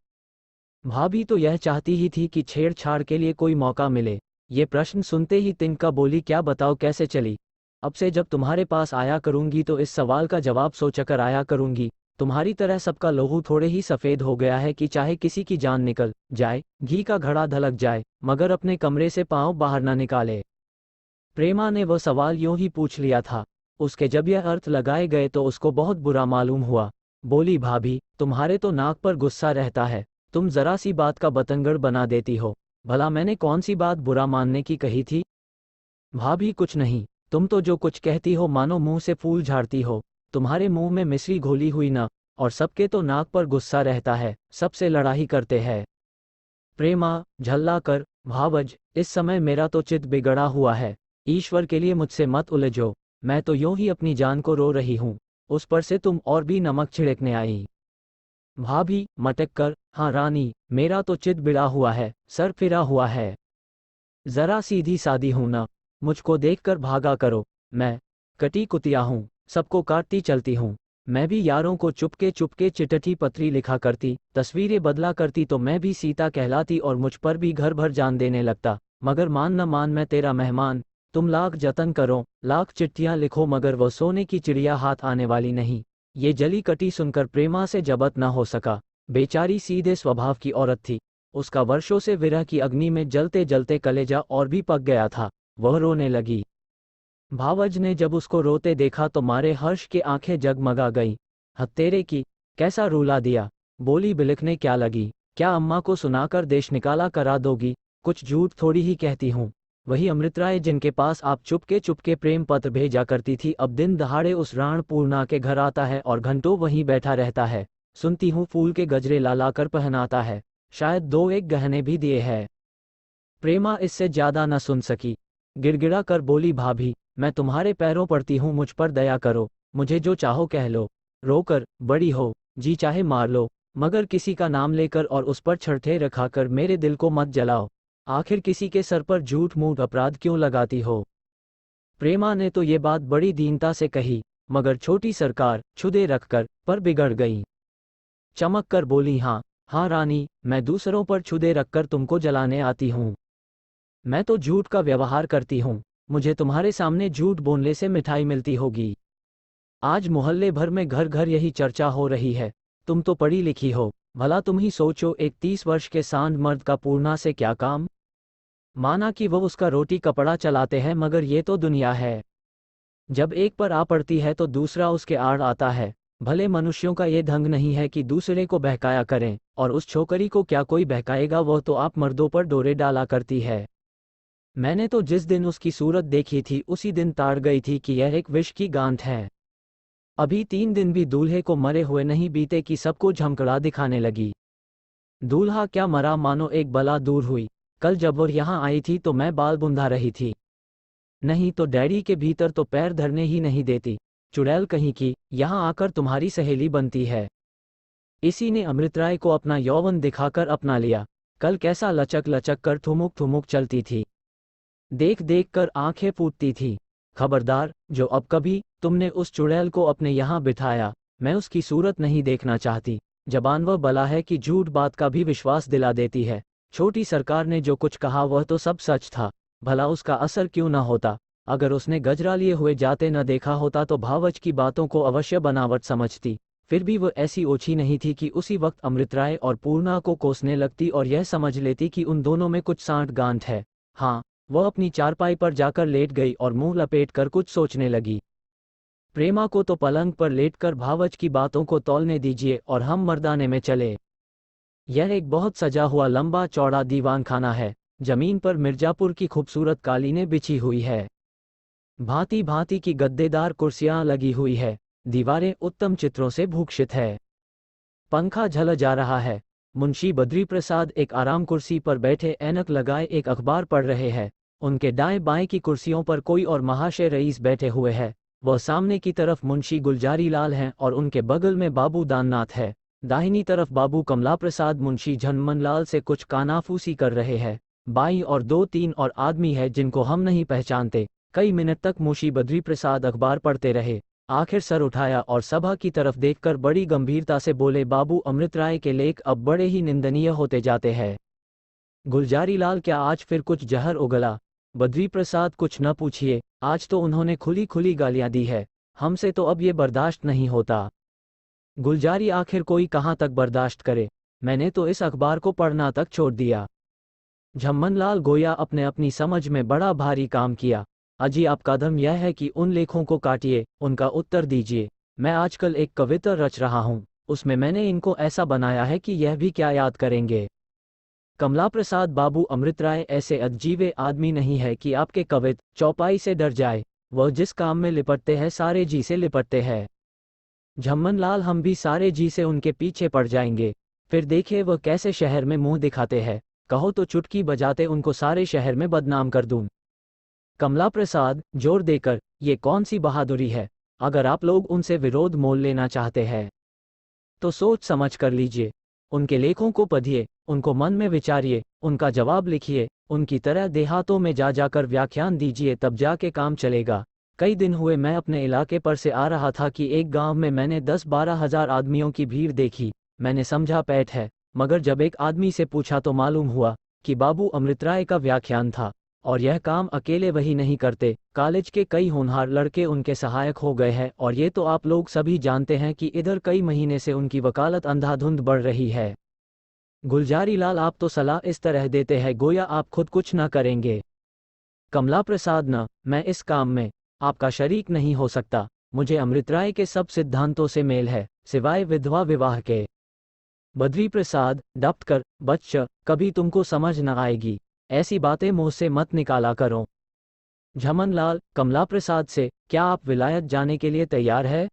भाभी तो यह चाहती ही थी कि छेड़छाड़ के लिए कोई मौका मिले। ये प्रश्न सुनते ही तिनका बोली, क्या बताओ कैसे चली? अब से जब तुम्हारे पास आया करूंगी तो इस सवाल का जवाब सोचकर आया करूंगी। तुम्हारी तरह सबका लहू थोड़े ही सफ़ेद हो गया है कि चाहे किसी की जान निकल जाए, घी का घड़ा धलक जाए, मगर अपने कमरे से पाँव बाहर न निकाले। प्रेमा ने वह सवाल यूं ही पूछ लिया था। उसके जब यह अर्थ लगाए गए तो उसको बहुत बुरा मालूम हुआ। बोली, भाभी, तुम्हारे तो नाक पर गुस्सा रहता है, तुम जरा सी बात का बतंगड़ बना देती हो। भला मैंने कौन सी बात बुरा मानने की कही थी? भाभी कुछ नहीं, तुम तो जो कुछ कहती हो मानो मुंह से फूल झाड़ती हो। तुम्हारे मुंह में मिश्री घोली हुई न, और सबके तो नाक पर गुस्सा रहता है, सबसे लड़ाई करते हैं। प्रेमा झल्ला कर, भावज, इस समय मेरा तो चित्त बिगड़ा हुआ है, ईश्वर के लिए मुझसे मत उलझो, मैं तो यूं ही अपनी जान को रो रही हूँ, उस पर से तुम और भी नमक छिड़कने आई। भाभी मटक कर, हाँ रानी, मेरा तो चित्त बिड़ा हुआ है, सर फिरा हुआ है। जरा सीधी सादी हूं ना, मुझको देखकर भागा करो। मैं कटी कुतिया हूँ, सबको काटती चलती हूँ। मैं भी यारों को चुपके चुपके चिट्ठी पत्री लिखा करती, तस्वीरें बदला करती तो मैं भी सीता कहलाती और मुझ पर भी घर भर जान देने लगता। मगर मान न मान मैं तेरा मेहमान, तुम लाख जतन करो, लाख चिट्ठियां लिखो, मगर वह सोने की चिड़िया हाथ आने वाली नहीं। ये जली कटी सुनकर प्रेमा से जबत न हो सका। बेचारी सीधे स्वभाव की औरत थी, उसका वर्षों से विरह की अग्नि में जलते जलते कलेजा और भी पक गया था। वह रोने लगी। भावज ने जब उसको रोते देखा तो मारे हर्ष के आंखें जगमगा गईं। हत्तेरे की, कैसा रुला दिया। बोली, बिलखने क्या लगी? क्या अम्मा को सुनाकर देश निकाला करा दोगी? कुछ झूठ थोड़ी ही कहती हूँ। वही अमृतराय जिनके पास आप चुपके चुपके प्रेम पत्र भेजा करती थी, अब दिन दहाड़े उस राण पूर्णा के घर आता है और घंटों वहीं बैठा रहता है। सुनती हूँ फूल के गजरे ला ला कर पहनाता है, शायद 2-1 गहने भी दिए हैं। प्रेमा इससे ज्यादा न सुन सकी, गिड़गिड़ा कर बोली, भाभी, मैं तुम्हारे पैरों पड़ती हूँ, मुझ पर दया करो, मुझे जो चाहो कह लो। रोकर, बड़ी हो, जी चाहे मार लो, मगर किसी का नाम लेकर और उस पर छठे रखाकर मेरे दिल को मत जलाओ। आखिर किसी के सर पर झूठ मूठ अपराध क्यों लगाती हो? प्रेमा ने तो ये बात बड़ी दीनता से कही, मगर छोटी सरकार छुदे रखकर पर बिगड़ गई। चमक कर बोली, हाँ हाँ रानी, मैं दूसरों पर छुदे रखकर तुमको जलाने आती हूँ। मैं तो झूठ का व्यवहार करती हूँ, मुझे तुम्हारे सामने झूठ बोलने से मिठाई मिलती होगी। आज मोहल्ले भर में घर घर यही चर्चा हो रही है। तुम तो पढ़ी लिखी हो, भला तुम ही सोचो, एक 30 वर्ष के सांड मर्द का पूर्णा से क्या काम? माना कि वो उसका रोटी कपड़ा चलाते हैं, मगर ये तो दुनिया है। जब एक पर आ पड़ती है तो दूसरा उसके आड़ आता है। भले मनुष्यों का ये ढंग नहीं है कि दूसरे को बहकाया करें, और उस छोकरी को क्या कोई बहकाएगा, वह तो आप मर्दों पर डोरे डाला करती है। मैंने तो जिस दिन उसकी सूरत देखी थी उसी दिन ताड़ गई थी कि यह एक विष की गांठ है। अभी 3 दिन भी दूल्हे को मरे हुए नहीं बीते कि सबको झमकड़ा दिखाने लगी। दूल्हा क्या मरा, मानो एक बला दूर हुई। कल जब वो यहाँ आई थी तो मैं बाल बुंधा रही थी, नहीं तो डैडी के भीतर तो पैर धरने ही नहीं देती। चुड़ैल कहीं की, यहाँ आकर तुम्हारी सहेली बनती है। इसी ने अमृतराय को अपना यौवन दिखाकर अपना लिया। कल कैसा लचक लचक कर ठुमुक ठुमुक चलती थी, देख देख कर आंखें फूटती थी। खबरदार, जो अब कभी तुमने उस चुड़ैल को अपने यहाँ बिठाया, मैं उसकी सूरत नहीं देखना चाहती। जबान वह बला है कि झूठ बात का भी विश्वास दिला देती है। छोटी सरकार ने जो कुछ कहा वह तो सब सच था, भला उसका असर क्यों न होता। अगर उसने गजरा लिए हुए जाते न देखा होता तो भावच की बातों को अवश्य बनावट समझती। फिर भी वह ऐसी ओछी नहीं थी कि उसी वक्त अमृतराय और पूर्णा को कोसने लगती और यह समझ लेती कि उन दोनों में कुछ सांठ गांठ है। हाँ, वह अपनी चारपाई पर जाकर लेट गई और मुंह लपेट कर कुछ सोचने लगी। प्रेमा को तो पलंग पर लेटकर भावच की बातों को तौलने दीजिए और हम मर्दाने में चले। यह एक बहुत सजा हुआ लंबा चौड़ा दीवान खाना है। जमीन पर मिर्जापुर की खूबसूरत कालीनें बिछी हुई है, भांति भांति की गद्देदार कुर्सियां लगी हुई है, दीवारें उत्तम चित्रों से भूषित है। पंखा झल जा रहा है। मुंशी बद्री प्रसाद एक आराम कुर्सी पर बैठे ऐनक लगाए एक अखबार पढ़ रहे हैं। उनके दाएं बाएं की कुर्सियों पर कोई और महाशय रईस बैठे हुए हैं। वह सामने की तरफ मुंशी गुलजारी लाल हैं और उनके बगल में बाबू दाननाथ है। दाहिनी तरफ बाबू कमला प्रसाद मुंशी झनमन लाल से कुछ कानाफूसी कर रहे हैं। बाई और 2-3 और आदमी है जिनको हम नहीं पहचानते। कई मिनट तक मुंशी बद्री प्रसाद अखबार पढ़ते रहे। आखिर सर उठाया और सभा की तरफ देखकर बड़ी गंभीरता से बोले, बाबू अमृत राय के लेख अब बड़े ही निंदनीय होते जाते हैं। गुलजारी लाल, क्या आज फिर कुछ जहर उगला? बद्री प्रसाद, कुछ न पूछिए, आज तो उन्होंने खुली खुली गालियां दी है। हमसे तो अब ये बर्दाश्त नहीं होता। गुलजारी, आखिर कोई कहाँ तक बर्दाश्त करे? मैंने तो इस अखबार को पढ़ना तक छोड़ दिया। झम्मन लाल, गोया अपने अपनी समझ में बड़ा भारी काम किया। अजी, आपका धर्म यह है कि उन लेखों को काटिए, उनका उत्तर दीजिए। मैं आजकल एक कविता रच रहा हूँ, उसमें मैंने इनको ऐसा बनाया है कि यह भी क्या याद करेंगे। कमला प्रसाद, बाबू अमृत राय ऐसे अजीबे आदमी नहीं है कि आपके कवित चौपाई से डर जाए। वह जिस काम में लिपटते हैं सारे जी से लिपटते हैं। झम्मन लाल, हम भी सारे जी से उनके पीछे पड़ जाएंगे। फिर देखिए वह कैसे शहर में मुंह दिखाते हैं। कहो तो चुटकी बजाते उनको सारे शहर में बदनाम कर दूं। कमला प्रसाद जोर देकर, ये कौन सी बहादुरी है? अगर आप लोग उनसे विरोध मोल लेना चाहते हैं तो सोच समझ कर लीजिए। उनके लेखों को पढ़िए, उनको मन में विचारिए, उनका जवाब लिखिए, उनकी तरह देहातों में जा जाकर व्याख्यान दीजिए, तब जाके काम चलेगा। कई दिन हुए मैं अपने इलाके पर से आ रहा था कि एक गांव में मैंने 10-12 हजार आदमियों की भीड़ देखी। मैंने समझा पैठ है, मगर जब एक आदमी से पूछा तो मालूम हुआ कि बाबू अमृत राय का व्याख्यान था। और यह काम अकेले वही नहीं करते, कॉलेज के कई होनहार लड़के उनके सहायक हो गए हैं। और ये तो आप लोग सभी जानते हैं कि इधर कई महीने से उनकी वकालत अंधाधुंध बढ़ रही है। गुलजारी लाल, आप तो सलाह इस तरह देते हैं गोया आप खुद कुछ न करेंगे। कमला प्रसाद, न, मैं इस काम में आपका शरीक नहीं हो सकता। मुझे अमृत राय के सब सिद्धांतों से मेल है, सिवाय विधवा विवाह के। बद्री प्रसाद, डप्ट कर, बच्चा, कभी तुमको समझ न आएगी। ऐसी बातें मुंह से मत निकाला करो। झमन लाल, कमला प्रसाद से, क्या आप विलायत जाने के लिए तैयार है?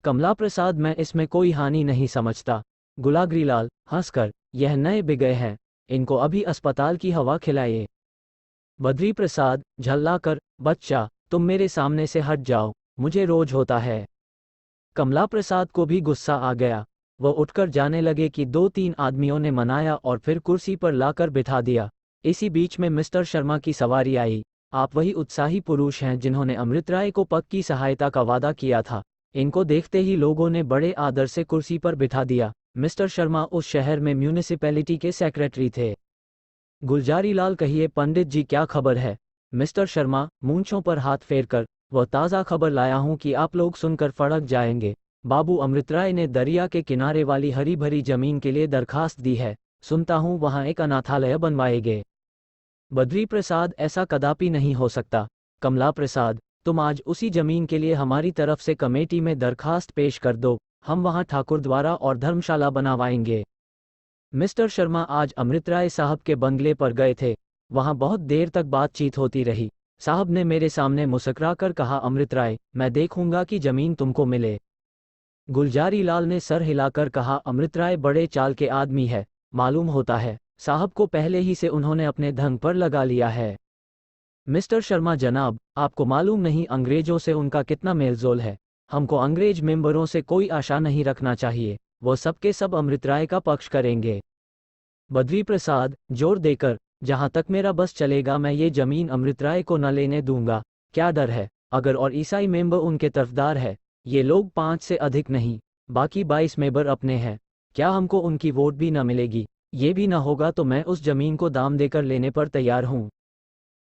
कमला प्रसाद, मैं इसमें कोई हानि नहीं समझता। गुलागरी लाल हंसकर, यह नए बिगए हैं, इनको अभी अस्पताल की हवा खिलाइए। बद्री प्रसाद झल्लाकर, बच्चा तुम मेरे सामने से हट जाओ, मुझे रोज होता है। कमला प्रसाद को भी गुस्सा आ गया। वह उठकर जाने लगे कि 2-3 आदमियों ने मनाया और फिर कुर्सी पर लाकर बिठा दिया। इसी बीच में मिस्टर शर्मा की सवारी आई। आप वही उत्साही पुरुष हैं जिन्होंने अमृत राय को पक्की सहायता का वादा किया था। इनको देखते ही लोगों ने बड़े आदर से कुर्सी पर बिठा दिया। मिस्टर शर्मा उस शहर में म्यूनिसिपैलिटी के सेक्रेटरी थे। गुलजारी लाल, कहिए पंडित जी, क्या खबर है? मिस्टर शर्मा मूंछों पर हाथ फेरकर, वह ताज़ा खबर लाया हूं कि आप लोग सुनकर फड़क जाएंगे। बाबू अमृत राय ने दरिया के किनारे वाली हरी भरी जमीन के लिए दरखास्त दी है। सुनता हूं वहां एक अनाथालय बनवाएंगे। बद्री प्रसाद, ऐसा कदापि नहीं हो सकता। कमला प्रसाद, तुम आज उसी जमीन के लिए हमारी तरफ से कमेटी में दरखास्त पेश कर दो, हम वहां ठाकुरद्वारा और धर्मशाला बनवाएंगे। मिस्टर शर्मा आज अमृत राय साहब के बंगले पर गए थे। वहां बहुत देर तक बातचीत होती रही। साहब ने मेरे सामने मुस्कुरा कर कहा, अमृत राय, मैं देखूंगा कि जमीन तुमको मिले। गुलजारी लाल ने सर हिलाकर कहा, अमृत राय बड़े चाल के आदमी है, मालूम होता है साहब को पहले ही से उन्होंने अपने ढंग पर लगा लिया है। मिस्टर शर्मा जनाब, आपको मालूम नहीं अंग्रेजों से उनका कितना मेलजोल है। हमको अंग्रेज मेंबरों से कोई आशा नहीं रखना चाहिए, वो सबके सब अमृत राय का पक्ष करेंगे। बद्री प्रसाद जोर देकर, जहां तक मेरा बस चलेगा मैं ये जमीन अमृत राय को न लेने दूंगा। क्या डर है? अगर और ईसाई मेंबर उनके तरफदार है, ये लोग 5 से अधिक नहीं, बाकी 22 मेंबर अपने हैं, क्या हमको उनकी वोट भी न मिलेगी? ये भी न होगा तो मैं उस जमीन को दाम देकर लेने पर तैयार हूँ।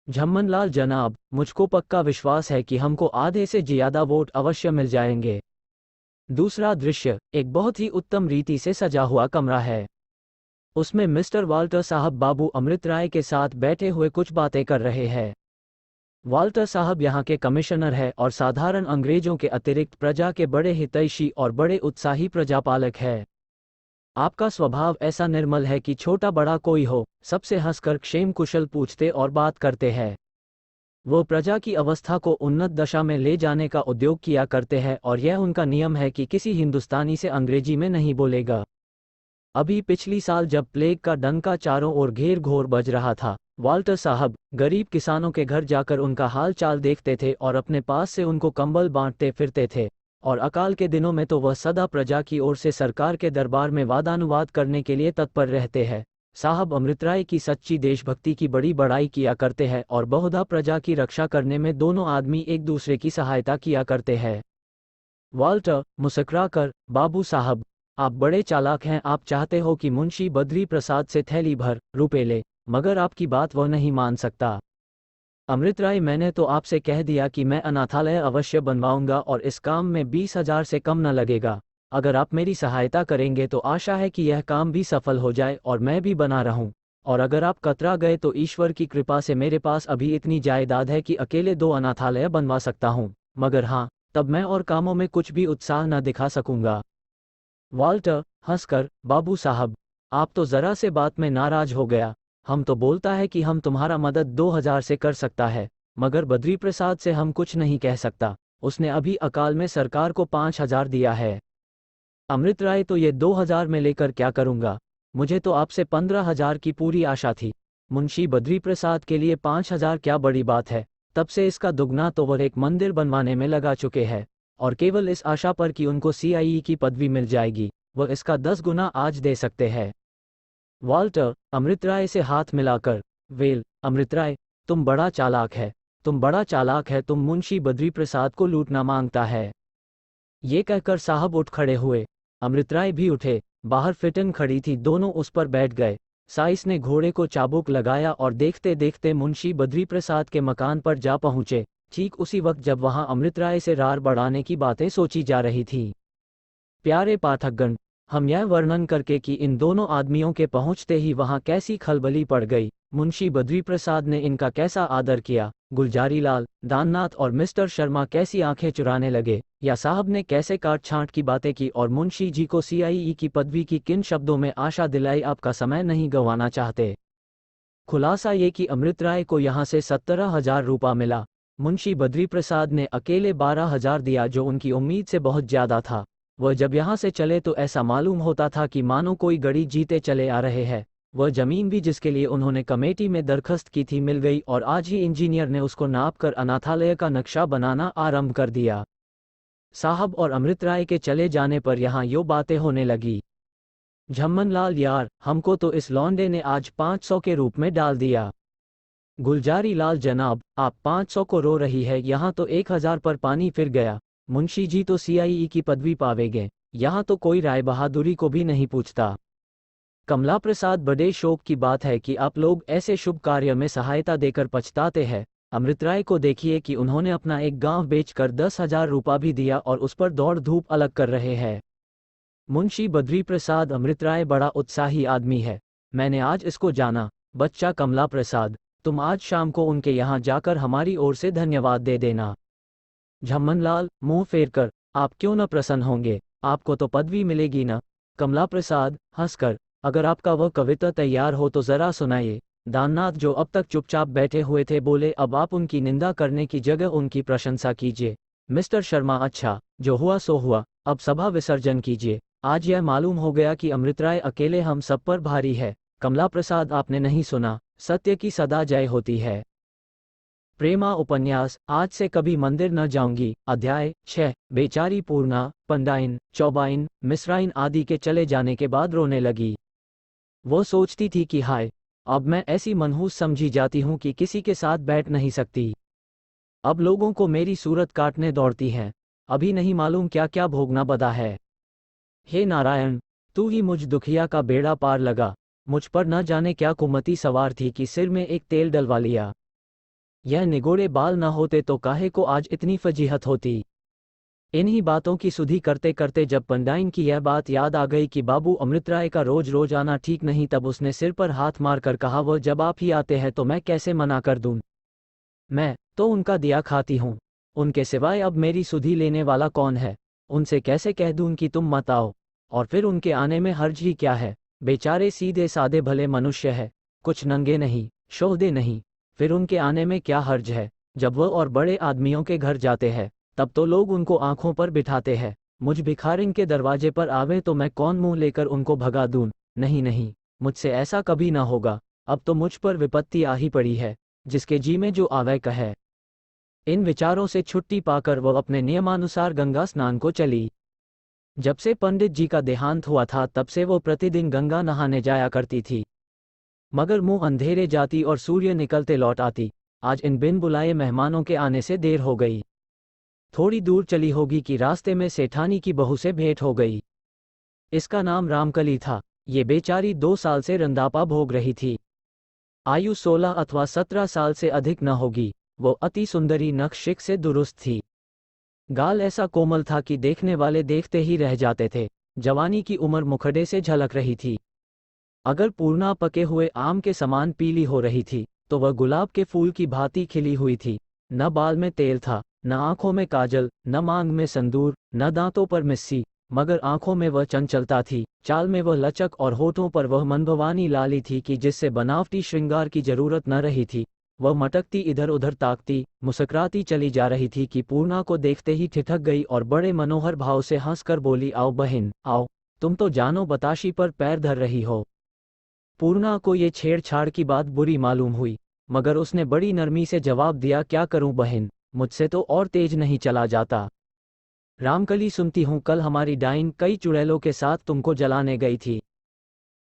झम्मन लाल जनाब, मुझको पक्का विश्वास है कि हमको आधे से ज्यादा वोट अवश्य मिल जाएंगे। दूसरा दृश्य एक बहुत ही उत्तम रीति से सजा हुआ कमरा है। उसमें मिस्टर वाल्टर साहब बाबू अमृत राय के साथ बैठे हुए कुछ बातें कर रहे हैं। वाल्टर साहब यहाँ के कमिश्नर है और साधारण अंग्रेजों के अतिरिक्त प्रजा के बड़े हितैषी और बड़े उत्साही प्रजापालक है। आपका स्वभाव ऐसा निर्मल है कि छोटा बड़ा कोई हो, सबसे हंसकर क्षेम कुशल पूछते और बात करते हैं। वो प्रजा की अवस्था को उन्नत दशा में ले जाने का उद्योग किया करते हैं और यह उनका नियम है कि किसी हिंदुस्तानी से अंग्रेजी में नहीं बोलेगा। अभी पिछली साल जब प्लेग का डंका चारों ओर घेर घोर बज रहा था, वाल्टर साहब गरीब किसानों के घर जाकर उनका हाल चाल देखते थे और अपने पास से उनको कंबल बांटते फिरते थे। और अकाल के दिनों में तो वह सदा प्रजा की ओर से सरकार के दरबार में वादानुवाद करने के लिए तत्पर रहते हैं। साहब अमृत राय की सच्ची देशभक्ति की बड़ी बड़ाई किया करते हैं और बहुधा प्रजा की रक्षा करने में दोनों आदमी एक दूसरे की सहायता किया करते हैं। वाल्टर मुस्कुराकर, बाबू साहब, आप बड़े चालाक हैं। आप चाहते हो कि मुंशी बद्री प्रसाद से थैली भर रुपए ले, मगर आपकी बात वह नहीं मान सकता। अमृत राय, मैंने तो आपसे कह दिया कि मैं अनाथालय अवश्य बनवाऊंगा और इस काम में 20,000 से कम न लगेगा। अगर आप मेरी सहायता करेंगे तो आशा है कि यह काम भी सफल हो जाए और मैं भी बना रहूं। और अगर आप कतरा गए तो ईश्वर की कृपा से मेरे पास अभी इतनी जायदाद है कि अकेले 2 अनाथालय बनवा सकता हूं। मगर हाँ, तब मैं और कामों में कुछ भी उत्साह न दिखा सकूंगा। वाल्टर हंसकर, बाबू साहब, आप तो जरा से बात में नाराज हो गया। हम तो बोलता है कि हम तुम्हारा मदद 2,000 से कर सकता है, मगर बद्री प्रसाद से हम कुछ नहीं कह सकता। उसने अभी अकाल में सरकार को 5,000 दिया है। अमृत राय, तो ये 2,000 में लेकर क्या करूंगा? मुझे तो आपसे 15,000 की पूरी आशा थी। मुंशी बद्री प्रसाद के लिए 5,000 क्या बड़ी बात है। तब से इसका दुगना तो वह एक मंदिर बनवाने में लगा चुके हैं, और केवल इस आशा पर कि उनको CIE की पदवी मिल जाएगी, वह इसका 10 गुना आज दे सकते हैं। वाल्टर अमृत राय से हाथ मिलाकर, वेल अमृत राय, तुम बड़ा चालाक है, तुम बड़ा चालाक है, तुम मुंशी बद्री प्रसाद को लूटना मांगता है। ये कहकर साहब उठ खड़े हुए। अमृत राय भी उठे। बाहर फिटन खड़ी थी, दोनों उस पर बैठ गए। साइस ने घोड़े को चाबुक लगाया और देखते देखते मुंशी बद्री प्रसाद के मकान पर जा पहुंचे, ठीक उसी वक्त जब वहां अमृत राय से रार बढ़ाने की बातें सोची जा रही थी। प्यारे पाठकगण, हम यह वर्णन करके कि इन दोनों आदमियों के पहुंचते ही वहां कैसी खलबली पड़ गई, मुंशी बद्री प्रसाद ने इनका कैसा आदर किया, गुलजारी लाल, दाननाथ और मिस्टर शर्मा कैसी आंखें चुराने लगे, या साहब ने कैसे काट छांट की बातें की और मुंशी जी को CIE की पदवी की किन शब्दों में आशा दिलाई, आपका समय नहीं गंवाना चाहते। खुलासा ये कि अमृत राय को यहाँ से 17,000 रुपया मिला। मुंशी बद्री प्रसाद ने अकेले 12,000 दिया, जो उनकी उम्मीद से बहुत ज्यादा था। वह जब यहाँ से चले तो ऐसा मालूम होता था कि मानो कोई गड़ी जीते चले आ रहे हैं। वह जमीन भी जिसके लिए उन्होंने कमेटी में दरखास्त की थी मिल गई, और आज ही इंजीनियर ने उसको नाप कर अनाथालय का नक्शा बनाना आरंभ कर दिया। साहब और अमृत राय के चले जाने पर यहाँ यो बातें होने लगी। झम्मन लाल यार, हमको तो इस लौंडे ने आज 500 के रूप में डाल दिया। गुलजारी लाल जनाब, आप 500 को रो रही है, यहाँ तो 1,000 पर पानी फिर गया। मुंशी जी तो CIE की पदवी पावेंगे, यहाँ तो कोई राय बहादुरी को भी नहीं पूछता। कमला प्रसाद, बड़े शोक की बात है कि आप लोग ऐसे शुभ कार्य में सहायता देकर पछताते हैं। अमृत राय को देखिए कि उन्होंने अपना एक गांव बेचकर 10,000 रुपया भी दिया और उस पर दौड़ धूप अलग कर रहे हैं। मुंशी बद्री प्रसाद, अमृत राय बड़ा उत्साही आदमी है, मैंने आज इसको जाना। बच्चा कमला प्रसाद, तुम आज शाम को उनके यहाँ जाकर हमारी ओर से धन्यवाद दे देना। झम्मन लाल मुंह फेर कर, आप क्यों न प्रसन्न होंगे, आपको तो पदवी मिलेगी ना। कमला प्रसाद हंसकर, अगर आपका वह कविता तैयार हो तो जरा सुनाइए। दाननाथ, जो अब तक चुपचाप बैठे हुए थे, बोले, अब आप उनकी निंदा करने की जगह उनकी प्रशंसा कीजिए। मिस्टर शर्मा, अच्छा, जो हुआ सो हुआ, अब सभा विसर्जन कीजिए। आज यह मालूम हो गया कि अमृत राय अकेले हम सब पर भारी है। कमला प्रसाद, आपने नहीं सुना, सत्य की सदा जय होती है। प्रेमा उपन्यास, आज से कभी मंदिर न जाऊंगी। अध्याय 6। बेचारी पूर्णा, पंडाइन, चौबाइन, मिश्राइन आदि के चले जाने के बाद रोने लगी। वो सोचती थी कि हाय, अब मैं ऐसी मनहूस समझी जाती हूँ कि किसी के साथ बैठ नहीं सकती। अब लोगों को मेरी सूरत काटने दौड़ती हैं। अभी नहीं मालूम क्या क्या भोगना बदा है। हे नारायण, तू ही मुझ दुखिया का बेड़ा पार लगा। मुझ पर न जाने क्या कुमति सवार थी कि सिर में एक तेल डलवा लिया। यह निगोड़े बाल न होते तो काहे को आज इतनी फजीहत होती। इन्हीं बातों की सुधि करते करते जब पंडाइन की यह बात याद आ गई कि बाबू अमृत राय का रोज रोज आना ठीक नहीं, तब उसने सिर पर हाथ मारकर कहा, वह जब आप ही आते हैं तो मैं कैसे मना कर दूं। मैं तो उनका दिया खाती हूँ, उनके सिवाय अब मेरी सुधि लेने वाला कौन है। उनसे कैसे कह दूं कि तुम मत आओ, और फिर उनके आने में हर्ज ही क्या है। बेचारे सीधे सादे भले मनुष्य है, कुछ नंगे नहीं, शोहदे नहीं, फिर उनके आने में क्या हर्ज है। जब वह और बड़े आदमियों के घर जाते हैं तब तो लोग उनको आंखों पर बिठाते हैं। मुझ भिखारिन के दरवाजे पर आवे तो मैं कौन मुंह लेकर उनको भगा दूं। नहीं नहीं, मुझसे ऐसा कभी ना होगा। अब तो मुझ पर विपत्ति आ ही पड़ी है, जिसके जी में जो आवे कहे। इन विचारों से छुट्टी पाकर वह अपने नियमानुसार गंगा स्नान को चली। जब से पंडित जी का देहांत हुआ था तब से वो प्रतिदिन गंगा नहाने जाया करती थी। मगर मुंह अंधेरे जाती और सूर्य निकलते लौट आती। आज इन बिन बुलाए मेहमानों के आने से देर हो गई। थोड़ी दूर चली होगी कि रास्ते में सेठानी की बहू से भेंट हो गई। इसका नाम रामकली था। ये बेचारी 2 साल से रंदापा भोग रही थी। आयु 16 अथवा 17 साल से अधिक न होगी। वो अति सुंदरी नक्शिक से दुरुस्त थी। गाल ऐसा कोमल था कि देखने वाले देखते ही रह जाते थे। जवानी की उम्र मुखड़े से झलक रही थी। अगर पूर्णा पके हुए आम के समान पीली हो रही थी तो वह गुलाब के फूल की भांति खिली हुई थी। न बाल में तेल था, न आंखों में काजल, न मांग में संदूर, न दांतों पर मिस्सी, मगर आंखों में वह चंचलता थी, चाल में वह लचक और होठों पर वह मनभवानी लाली थी कि जिससे बनावटी श्रृंगार की जरूरत न रही थी। वह मटकती इधर उधर ताकती, मुस्कुराती चली जा रही थी कि पूर्णा को देखते ही ठिठक गई और बड़े मनोहर भाव से हंसकर बोली, आओ बहन आओ, तुम तो जानो बताशी पर पैर धर रही हो। पूर्णा को ये छेड़छाड़ की बात बुरी मालूम हुई, मगर उसने बड़ी नरमी से जवाब दिया, क्या करूं बहन, मुझसे तो और तेज नहीं चला जाता। रामकली, सुनती हूं कल हमारी डाइन कई चुड़ैलों के साथ तुमको जलाने गई थी।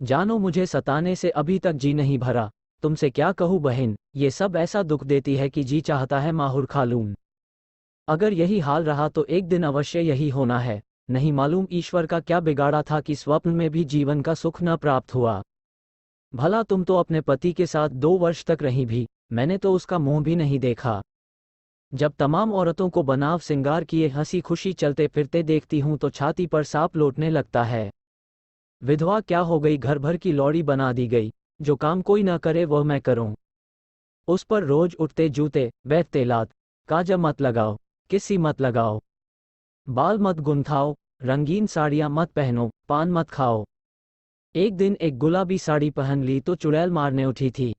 जानो मुझे सताने से अभी तक जी नहीं भरा। तुमसे क्या कहूँ बहन, ये सब ऐसा दुख देती है कि जी चाहता है माहुर खा लूं। अगर यही हाल रहा तो एक दिन अवश्य यही होना है। नहीं मालूम ईश्वर का क्या बिगाड़ा था कि स्वप्न में भी जीवन का सुख न प्राप्त हुआ। भला तुम तो अपने पति के साथ 2 वर्ष तक रही भी, मैंने तो उसका मुंह भी नहीं देखा। जब तमाम औरतों को बनाव सिंगार किए हंसी खुशी चलते फिरते देखती हूं तो छाती पर सांप लौटने लगता है। विधवा क्या हो गई, घर भर की लौड़ी बना दी गई। जो काम कोई ना करे वह मैं करूं। उस पर रोज उठते जूते, बैठते लात, काजल मत लगाओ, किसी मत लगाओ, बाल मत गुंथाओ, रंगीन साड़ियां मत पहनो, पान मत खाओ। एक दिन एक गुलाबी साड़ी पहन ली तो चुड़ैल मारने उठी थी।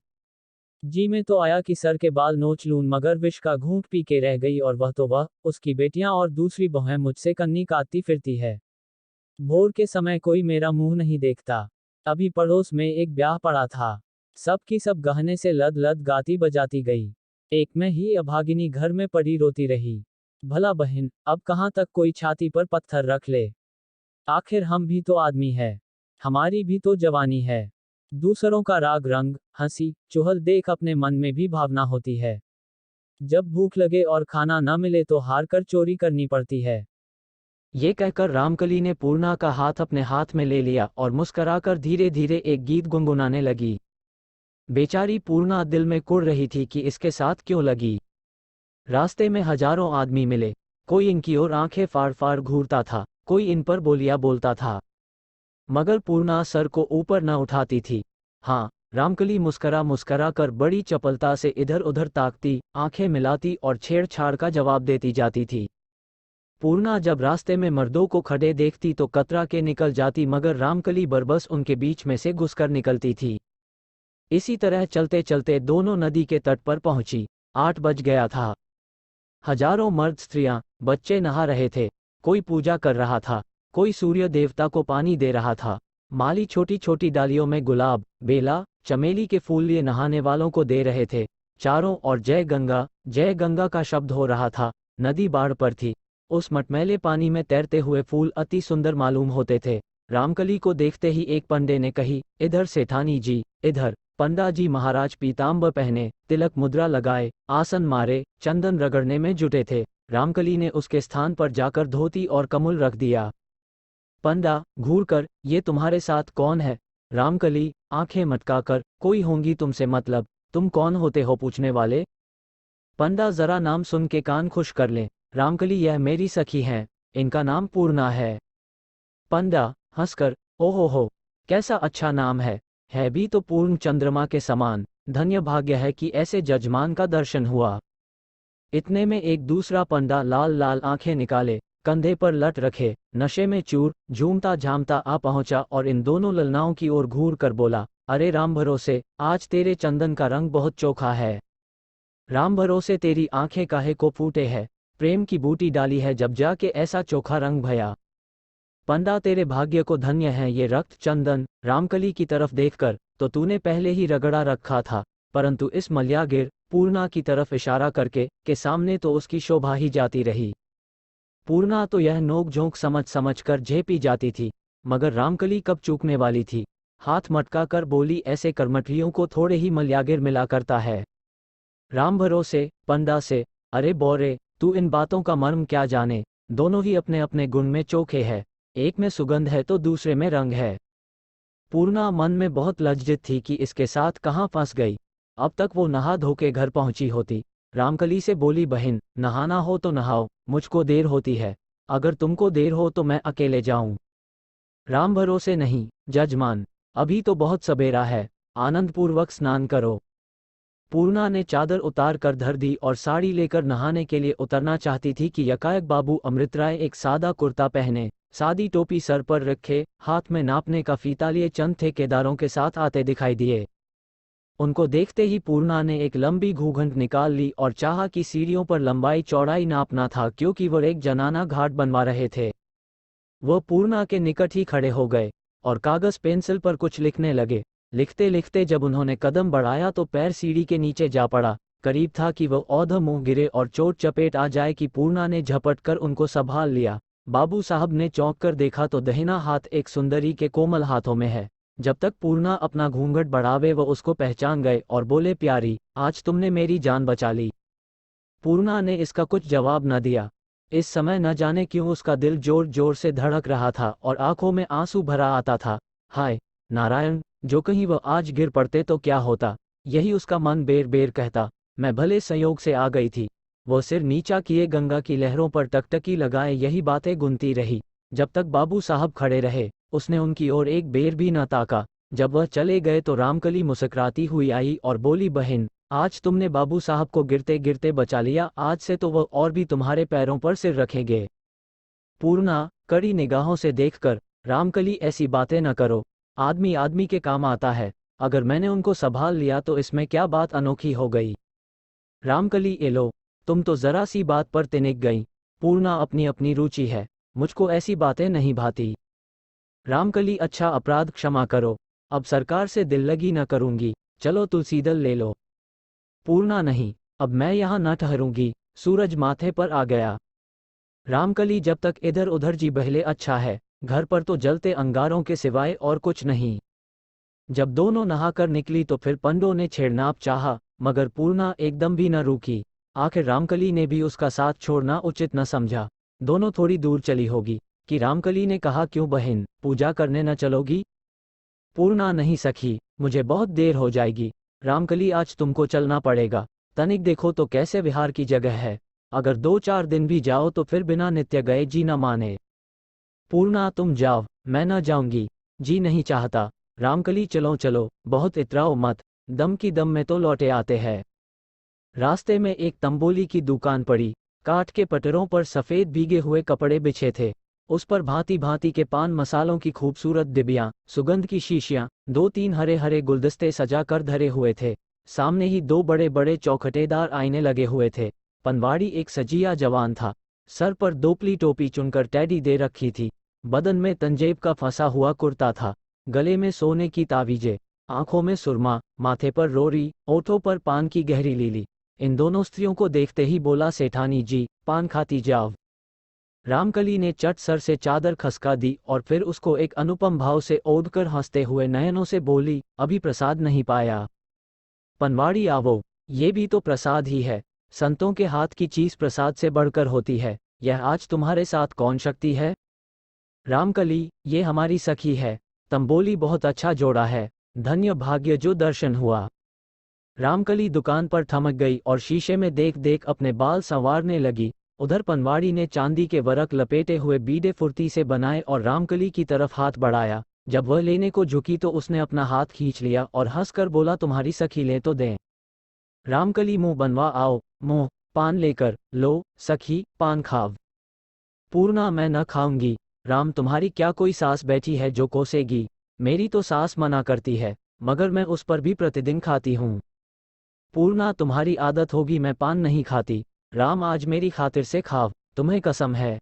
जी में तो आया कि सर के बाल नोच लूं, मगर विष का घूंट पी के रह गई और वह, उसकी बेटियां और दूसरी बहुएं मुझसे कन्नी काटती फिरती है। भोर के समय कोई मेरा मुंह नहीं देखता। अभी पड़ोस में एक ब्याह पड़ा था। सब की सब गहने से लद लद गाती बजाती गई। एक मैं ही अभागिनी घर में पड़ी रोती रही। भला बहन, अब कहाँ तक कोई छाती पर पत्थर रख ले। आखिर हम भी तो आदमी है, हमारी भी तो जवानी है। दूसरों का राग रंग, हंसी, चुहल देख अपने मन में भी भावना होती है। जब भूख लगे और खाना न मिले तो हार कर चोरी करनी पड़ती है। ये कहकर रामकली ने पूर्णा का हाथ अपने हाथ में ले लिया और मुस्कराकर धीरे धीरे एक गीत गुनगुनाने लगी। बेचारी पूर्णा दिल में कुढ़ रही थी कि इसके साथ क्यों लगी। रास्ते में हजारों आदमी मिले, कोई इनकी ओर आंखें फाड़ फाड़ घूरता था, कोई इन पर बोलियां बोलता था, मगर पूर्णा सर को ऊपर न उठाती थी। हाँ, रामकली मुस्करा मुस्करा कर बड़ी चपलता से इधर उधर ताकती, आंखें मिलाती और छेड़छाड़ का जवाब देती जाती थी। पूर्णा जब रास्ते में मर्दों को खड़े देखती तो कतरा के निकल जाती, मगर रामकली बरबस उनके बीच में से घुसकर निकलती थी। इसी तरह चलते चलते दोनों नदी के तट पर पहुंची। 8 बज गया था। हजारों मर्द स्त्रियां, बच्चे नहा रहे थे। कोई पूजा कर रहा था, कोई सूर्य देवता को पानी दे रहा था। माली छोटी छोटी डालियों में गुलाब, बेला, चमेली के फूल लिए नहाने वालों को दे रहे थे। चारों ओर जय गंगा का शब्द हो रहा था। नदी बाढ़ पर थी। उस मटमैले पानी में तैरते हुए फूल अति सुंदर मालूम होते थे। रामकली को देखते ही एक पंडे ने कही, इधर सेठानी जी, इधर। पंडा जी महाराज पीताम्बर पहने, तिलक मुद्रा लगाए, आसन मारे, चंदन रगड़ने में जुटे थे। रामकली ने उसके स्थान पर जाकर धोती और कमल रख दिया। पंडा घूर कर, ये तुम्हारे साथ कौन है? रामकली आंखें मटकाकर, कोई होंगी तुमसे मतलब, तुम कौन होते हो पूछने वाले? पंडा जरा नाम सुन के कान खुश कर लें। रामकली यह मेरी सखी हैं, इनका नाम पूर्णा है। पंडा हंसकर, ओहो हो, कैसा अच्छा नाम है भी तो पूर्ण चंद्रमा के समान। धन्य भाग्य है कि ऐसे जजमान का दर्शन हुआ। इतने में एक दूसरा पंडा लाल लाल आंखें निकाले, कंधे पर लट रखे, नशे में चूर, झूमता झामता आ पहुंचा और इन दोनों ललनाओं की ओर घूर कर बोला, अरे राम भरोसे, आज तेरे चंदन का रंग बहुत चोखा है। राम भरोसे तेरी आंखें काहे को फूटे है, प्रेम की बूटी डाली है जब जाके ऐसा चोखा रंग भया। पंडा तेरे भाग्य को धन्य है ये रक्त चंदन। रामकली की तरफ देखकर, तो तूने पहले ही रगड़ा रखा था, परंतु इस मल्यागिर पूर्णा की तरफ इशारा करके के सामने तो उसकी शोभा ही जाती रही। पूर्णा तो यह नोक झोंक समझ समझ कर झेपी जाती थी, मगर रामकली कब चूकने वाली थी। हाथ मटका कर बोली, ऐसे कर्मठियों को थोड़े ही मल्यागिर मिला करता है। राम भरोसे, पंडा से, अरे बौरे, तू इन बातों का मर्म क्या जाने, दोनों ही अपने अपने गुण में चोखे है, एक में सुगंध है तो दूसरे में रंग है। पूर्णा मन में बहुत लज्जित थी कि इसके साथ कहाँ फंस गई। अब तक वो नहा धो के घर पहुंची होती। रामकली से बोली, बहन, नहाना हो तो नहाओ, मुझको देर होती है, अगर तुमको देर हो तो मैं अकेले जाऊं। राम भरोसे, नहीं जजमान, अभी तो बहुत सबेरा है, आनंदपूर्वक स्नान करो। पूर्णा ने चादर उतार कर धर दी और साड़ी लेकर नहाने के लिए उतरना चाहती थी कि यकायक बाबू अमृतराय एक सादा कुर्ता पहने, सादी टोपी सर पर रखे, हाथ में नापने का फीता लिए चंद ठेकेदारों के साथ आते दिखाई दिए। उनको देखते ही पूर्णा ने एक लंबी घूंघट निकाल ली और चाहा कि सीढ़ियों पर लंबाई चौड़ाई नापना था, क्योंकि वो एक जनाना घाट बनवा रहे थे। वह पूर्णा के निकट ही खड़े हो गए और कागज पेंसिल पर कुछ लिखने लगे। लिखते लिखते जब उन्होंने कदम बढ़ाया तो पैर सीढ़ी के नीचे जा पड़ा। करीब था कि वह औंधा मुंह गिरे और चोट चपेट आ जाए कि पूर्णा ने झपट कर उनको संभाल लिया। बाबू साहब ने चौंक कर देखा तो दहिना हाथ एक सुंदरी के कोमल हाथों में है। जब तक पूर्णा अपना घूंघट बढ़ावे वह उसको पहचान गए और बोले, प्यारी, आज तुमने मेरी जान बचा ली। पूर्णा ने इसका कुछ जवाब न दिया। इस समय न जाने क्यों उसका दिल जोर जोर से धड़क रहा था और आंखों में आंसू भरा आता था। हाय नारायण, जो कहीं वह आज गिर पड़ते तो क्या होता, यही उसका मन बेर बेर कहता। मैं भले संयोग से आ गई थी। वो सिर नीचा किए गंगा की लहरों पर टकटकी लगाए यही बातें गुनती रही। जब तक बाबू साहब खड़े रहे उसने उनकी ओर एक बेर भी न ताका। जब वह चले गए तो रामकली मुस्कुराती हुई आई और बोली, बहन, आज तुमने बाबू साहब को गिरते गिरते बचा लिया, आज से तो वह और भी तुम्हारे पैरों पर सिर रखेंगे। पूर्णा कड़ी निगाहों से देखकर, रामकली ऐसी बातें न करो, आदमी आदमी के काम आता है, अगर मैंने उनको संभाल लिया तो इसमें क्या बात अनोखी हो गई। रामकली, एलो, तुम तो जरा सी बात पर तिनक गई। पूर्णा, अपनी अपनी रुचि है, मुझको ऐसी बातें नहीं भाती। रामकली, अच्छा अपराध क्षमा करो, अब सरकार से दिल लगी न करूंगी, चलो तुलसीदल ले लो। पूर्णा, नहीं, अब मैं यहाँ न ठहरूंगी, सूरज माथे पर आ गया। रामकली, जब तक इधर उधर जी बहले अच्छा है, घर पर तो जलते अंगारों के सिवाय और कुछ नहीं। जब दोनों नहाकर निकली तो फिर पंडों ने छेड़नाप चाहा, मगर पूर्णा एकदम भी न रुकी। आखिर रामकली ने भी उसका साथ छोड़ना उचित न समझा। दोनों थोड़ी दूर चली होगी कि रामकली ने कहा, क्यों बहन, पूजा करने न चलोगी। पूर्णा, नहीं सखी, मुझे बहुत देर हो जाएगी। रामकली, आज तुमको चलना पड़ेगा, तनिक देखो तो कैसे विहार की जगह है, अगर 2-4 दिन भी जाओ तो फिर बिना नित्य गए जी न माने। पूर्णा, तुम जाओ, मैं न जाऊंगी, जी नहीं चाहता। रामकली, चलो चलो, बहुत इतराओ मत, दम की दम में तो लौटे आते हैं। रास्ते में एक तंबोली की दुकान पड़ी। काठ के पटरों पर सफ़ेद भीगे हुए कपड़े बिछे थे, उस पर भांति भांति के पान मसालों की खूबसूरत डिबियाँ, सुगंध की शीशियाँ, 2-3 हरे हरे गुलदस्ते सजा कर धरे हुए थे। सामने ही 2 बड़े बड़े चौखटेदार आईने लगे हुए थे। पनवाड़ी एक सजिया जवान था, सर पर दोपली टोपी चुनकर टैडी दे रखी थी, बदन में तंजेब का फंसा हुआ कुर्ता था, गले में सोने की तावीजें, आंखों में सुरमा, माथे पर रोरी, ओठों पर पान की गहरी लीली। इन दोनों स्त्रियों को देखते ही बोला, सेठानी जी, पान खाती जाओ। रामकली ने चट सर से चादर खसका दी और फिर उसको एक अनुपम भाव से ओढ़कर हंसते हुए नयनों से बोली, अभी प्रसाद नहीं पाया। पनवाड़ी आवो, ये भी तो प्रसाद ही है, संतों के हाथ की चीज प्रसाद से बढ़कर होती है। यह आज तुम्हारे साथ कौन शक्ति है। रामकली, ये हमारी सखी है, तंबोली बहुत अच्छा जोड़ा है, धन्य भाग्य जो दर्शन हुआ। रामकली दुकान पर थमक गई और शीशे में देख देख अपने बाल संवारने लगी। उधर पनवाड़ी ने चांदी के वरक लपेटे हुए बीडे फुर्ती से बनाए और रामकली की तरफ हाथ बढ़ाया। जब वह लेने को झुकी तो उसने अपना हाथ खींच लिया और हंसकर बोला, तुम्हारी सखी ले तो दें। रामकली, मुंह बनवा आओ, मुंह, पान लेकर, लो सखी, पान खाव। पूर्णा, मैं न खाऊंगी। राम, तुम्हारी क्या कोई सास बैठी है जो कोसेगी। मेरी तो सास मना करती है, मगर मैं उस पर भी प्रतिदिन खाती हूँ। पूर्णा, तुम्हारी आदत होगी, मैं पान नहीं खाती। राम, आज मेरी खातिर से खाव, तुम्हें कसम है।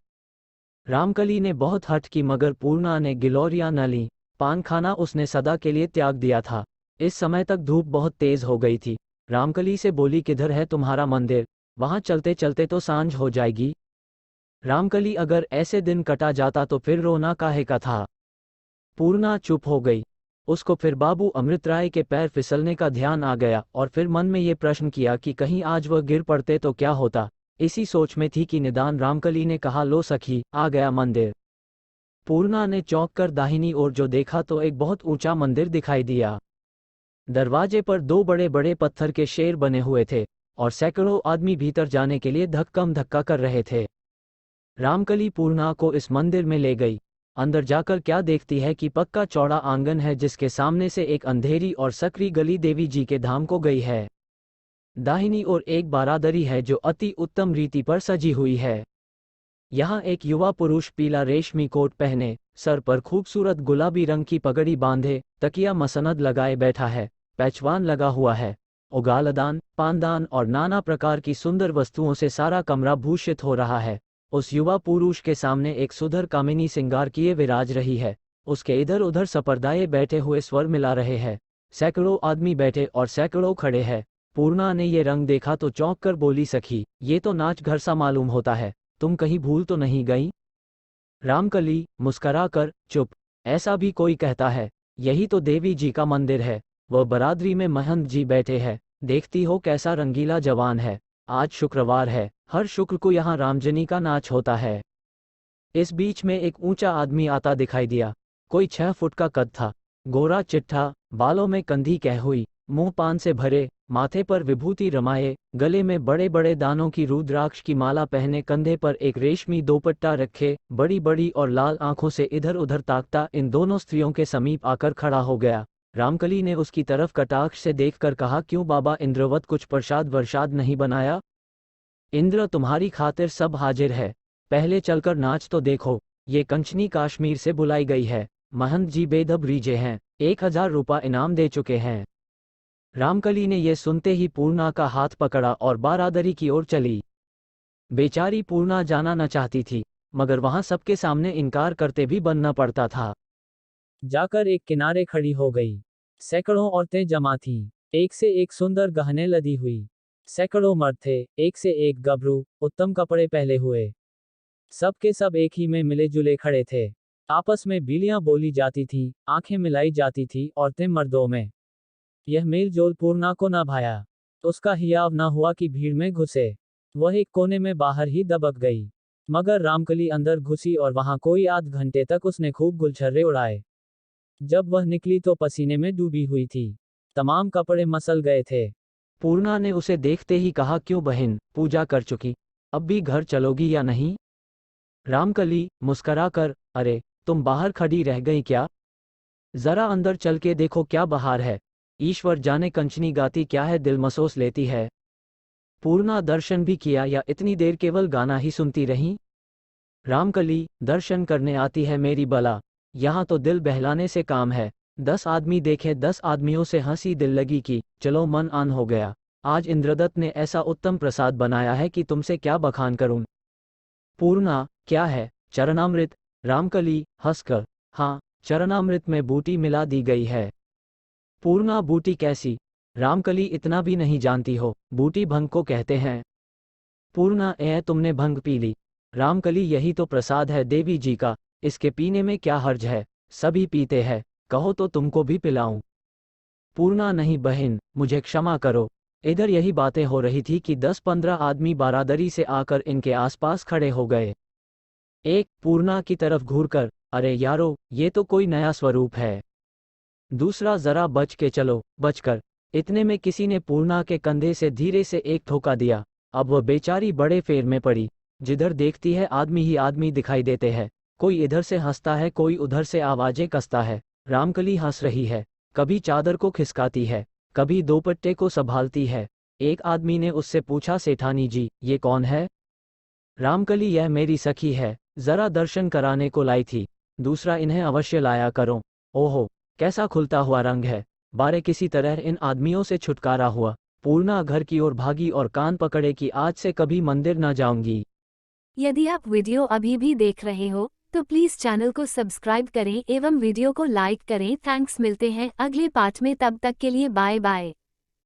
रामकली ने बहुत हठ की मगर पूर्णा ने गिलोरियां न ली। पान खाना उसने सदा के लिए त्याग दिया था। इस समय तक धूप बहुत तेज हो गई थी। रामकली से बोली, किधर है तुम्हारा मंदिर, वहां चलते चलते तो सांझ हो जाएगी। रामकली, अगर ऐसे दिन कटा जाता तो फिर रोना काहे का था। पूर्णा चुप हो गई। उसको फिर बाबू अमृत राय के पैर फिसलने का ध्यान आ गया और फिर मन में ये प्रश्न किया कि कहीं आज वह गिर पड़ते तो क्या होता। इसी सोच में थी कि निदान रामकली ने कहा, लो सखी, आ गया मंदिर। पूर्णा ने चौंक कर दाहिनी ओर जो देखा तो एक बहुत ऊंचा मंदिर दिखाई दिया। दरवाजे पर 2 बड़े बड़े पत्थर के शेर बने हुए थे और सैकड़ों आदमी भीतर जाने के लिए धक्कम धक्का कर रहे थे। रामकली पूर्णा को इस मंदिर में ले गई। अंदर जाकर क्या देखती है कि पक्का चौड़ा आंगन है जिसके सामने से एक अंधेरी और सकरी गली देवी जी के धाम को गई है। दाहिनी ओर एक बारादरी है जो अति उत्तम रीति पर सजी हुई है। यहाँ एक युवा पुरुष पीला रेशमी कोट पहने, सर पर खूबसूरत गुलाबी रंग की पगड़ी बांधे, तकिया मसनद लगाए बैठा है। पैचवान लगा हुआ है। उगालदान, पानदान और नाना प्रकार की सुंदर वस्तुओं से सारा कमरा भूषित हो रहा है। उस युवा पुरुष के सामने एक सुधर कामिनी सिंगार किए विराज रही है। उसके इधर उधर सपर्दाए बैठे हुए स्वर मिला रहे हैं। सैकड़ों आदमी बैठे और सैकड़ों खड़े हैं। पूर्णा ने ये रंग देखा तो चौंक कर बोली, सखी, ये तो नाच घर सा मालूम होता है, तुम कहीं भूल तो नहीं गई? रामकली मुस्करा कर, चुप, ऐसा भी कोई कहता है? यही तो देवी जी का मंदिर है। वह बरादरी में महंत जी बैठे हैं, देखती हो कैसा रंगीला जवान है। आज शुक्रवार है, हर शुक्र को यहाँ रामजनी का नाच होता है। इस बीच में एक ऊंचा आदमी आता दिखाई दिया। कोई 6 फुट का कद था, गोरा चिट्ठा, बालों में कंधी कह हुई, मुंह पान से भरे, माथे पर विभूति रमाए, गले में बड़े बड़े दानों की रुद्राक्ष की माला पहने, कंधे पर एक रेशमी दोपट्टा रखे, बड़ी बड़ी और लाल आंखों से इधर उधर ताकता इन दोनों स्त्रियों के समीप आकर खड़ा हो गया। रामकली ने उसकी तरफ कटाक्ष से देखकर कहा, क्यों बाबा इंद्रवत, कुछ प्रसाद वर्षाद नहीं बनाया? इंद्र तुम्हारी खातिर सब हाजिर है, पहले चलकर नाच तो देखो। ये कंचनी काश्मीर से बुलाई गई है, महंत जी बेदब रीझे हैं, 1000 रुपया इनाम दे चुके हैं। रामकली ने यह सुनते ही पूर्णा का हाथ पकड़ा और बारादरी की ओर चली। बेचारी पूर्णा जाना न चाहती थी, मगर वहां सबके सामने इनकार करते भी बनना पड़ता था। जाकर एक किनारे खड़ी हो गई। सैकड़ों औरतें जमा थीं, एक से एक सुंदर गहने लदी हुई। सैकड़ों मर्द थे, एक से एक गबरू, उत्तम कपड़े पहले हुए। सब के सब एक ही में मिले जुले खड़े थे। आपस में बीलियां बोली जाती थीं, आंखें मिलाई जाती थीं, औरतें मर्दों में। यह मेल जोल पूर्णा को न भाया। उसका हियाव न हुआ कि भीड़ में घुसे। वह एक कोने में बाहर ही दबक गई। मगर रामकली अंदर घुसी और वहां कोई आध घंटे तक उसने खूब गुलछर्रे उड़ाए। जब वह निकली तो पसीने में डूबी हुई थी, तमाम कपड़े मसल गए थे। पूर्णा ने उसे देखते ही कहा, क्यों बहन, पूजा कर चुकी, अब भी घर चलोगी या नहीं? रामकली मुस्करा कर, अरे, तुम बाहर खड़ी रह गई क्या? जरा अंदर चल के देखो क्या बहार है। ईश्वर जाने कंचनी गाती क्या है, दिल मसोस लेती है। पूर्णा दर्शन भी किया या इतनी देर केवल गाना ही सुनती रही? रामकली, दर्शन करने आती है मेरी बला, यहाँ तो दिल बहलाने से काम है। 10 आदमी देखे, 10 आदमियों से हंसी दिल लगी कि चलो मन आन हो गया। आज इंद्रदत्त ने ऐसा उत्तम प्रसाद बनाया है कि तुमसे क्या बखान करूं। पूर्णा, क्या है? चरणामृत। रामकली हंसकर, हाँ, चरणामृत में बूटी मिला दी गई है। पूर्णा, बूटी कैसी? रामकली, इतना भी नहीं जानती हो, बूटी भंग को कहते हैं। पूर्णा, तुमने भंग पी ली? रामकली, यही तो प्रसाद है देवी जी का, इसके पीने में क्या हर्ज है, सभी पीते हैं, कहो तो तुमको भी पिलाऊं। पूर्णा, नहीं बहन, मुझे क्षमा करो। इधर यही बातें हो रही थी कि 10-15 आदमी बारादरी से आकर इनके आसपास खड़े हो गए। एक पूर्णा की तरफ घूरकर, अरे यारो, ये तो कोई नया स्वरूप है। दूसरा, जरा बच के चलो, बचकर। इतने में किसी ने पूर्णा के कंधे से धीरे से एक ठोका दिया। अब वह बेचारी बड़े फेर में पड़ी। जिधर देखती है आदमी ही आदमी दिखाई देते हैं। कोई इधर से हंसता है, कोई उधर से आवाजें कसता है। रामकली हंस रही है, कभी चादर को खिसकाती है, कभी दोपट्टे को संभालती है। एक आदमी ने उससे पूछा, सेठानी जी, ये कौन है? रामकली, यह मेरी सखी है, जरा दर्शन कराने को लाई थी। दूसरा, इन्हें अवश्य लाया करो। ओहो, कैसा खुलता हुआ रंग है। बारे किसी तरह इन आदमियों से छुटकारा हुआ। पूर्णा घर की ओर भागी और कान पकड़े कि आज से कभी मंदिर न जाऊंगी। यदि आप वीडियो अभी भी देख रहे हो तो प्लीज चैनल को सब्सक्राइब करें एवं वीडियो को लाइक करें। थैंक्स, मिलते हैं अगले पार्ट में, तब तक के लिए बाय बाय।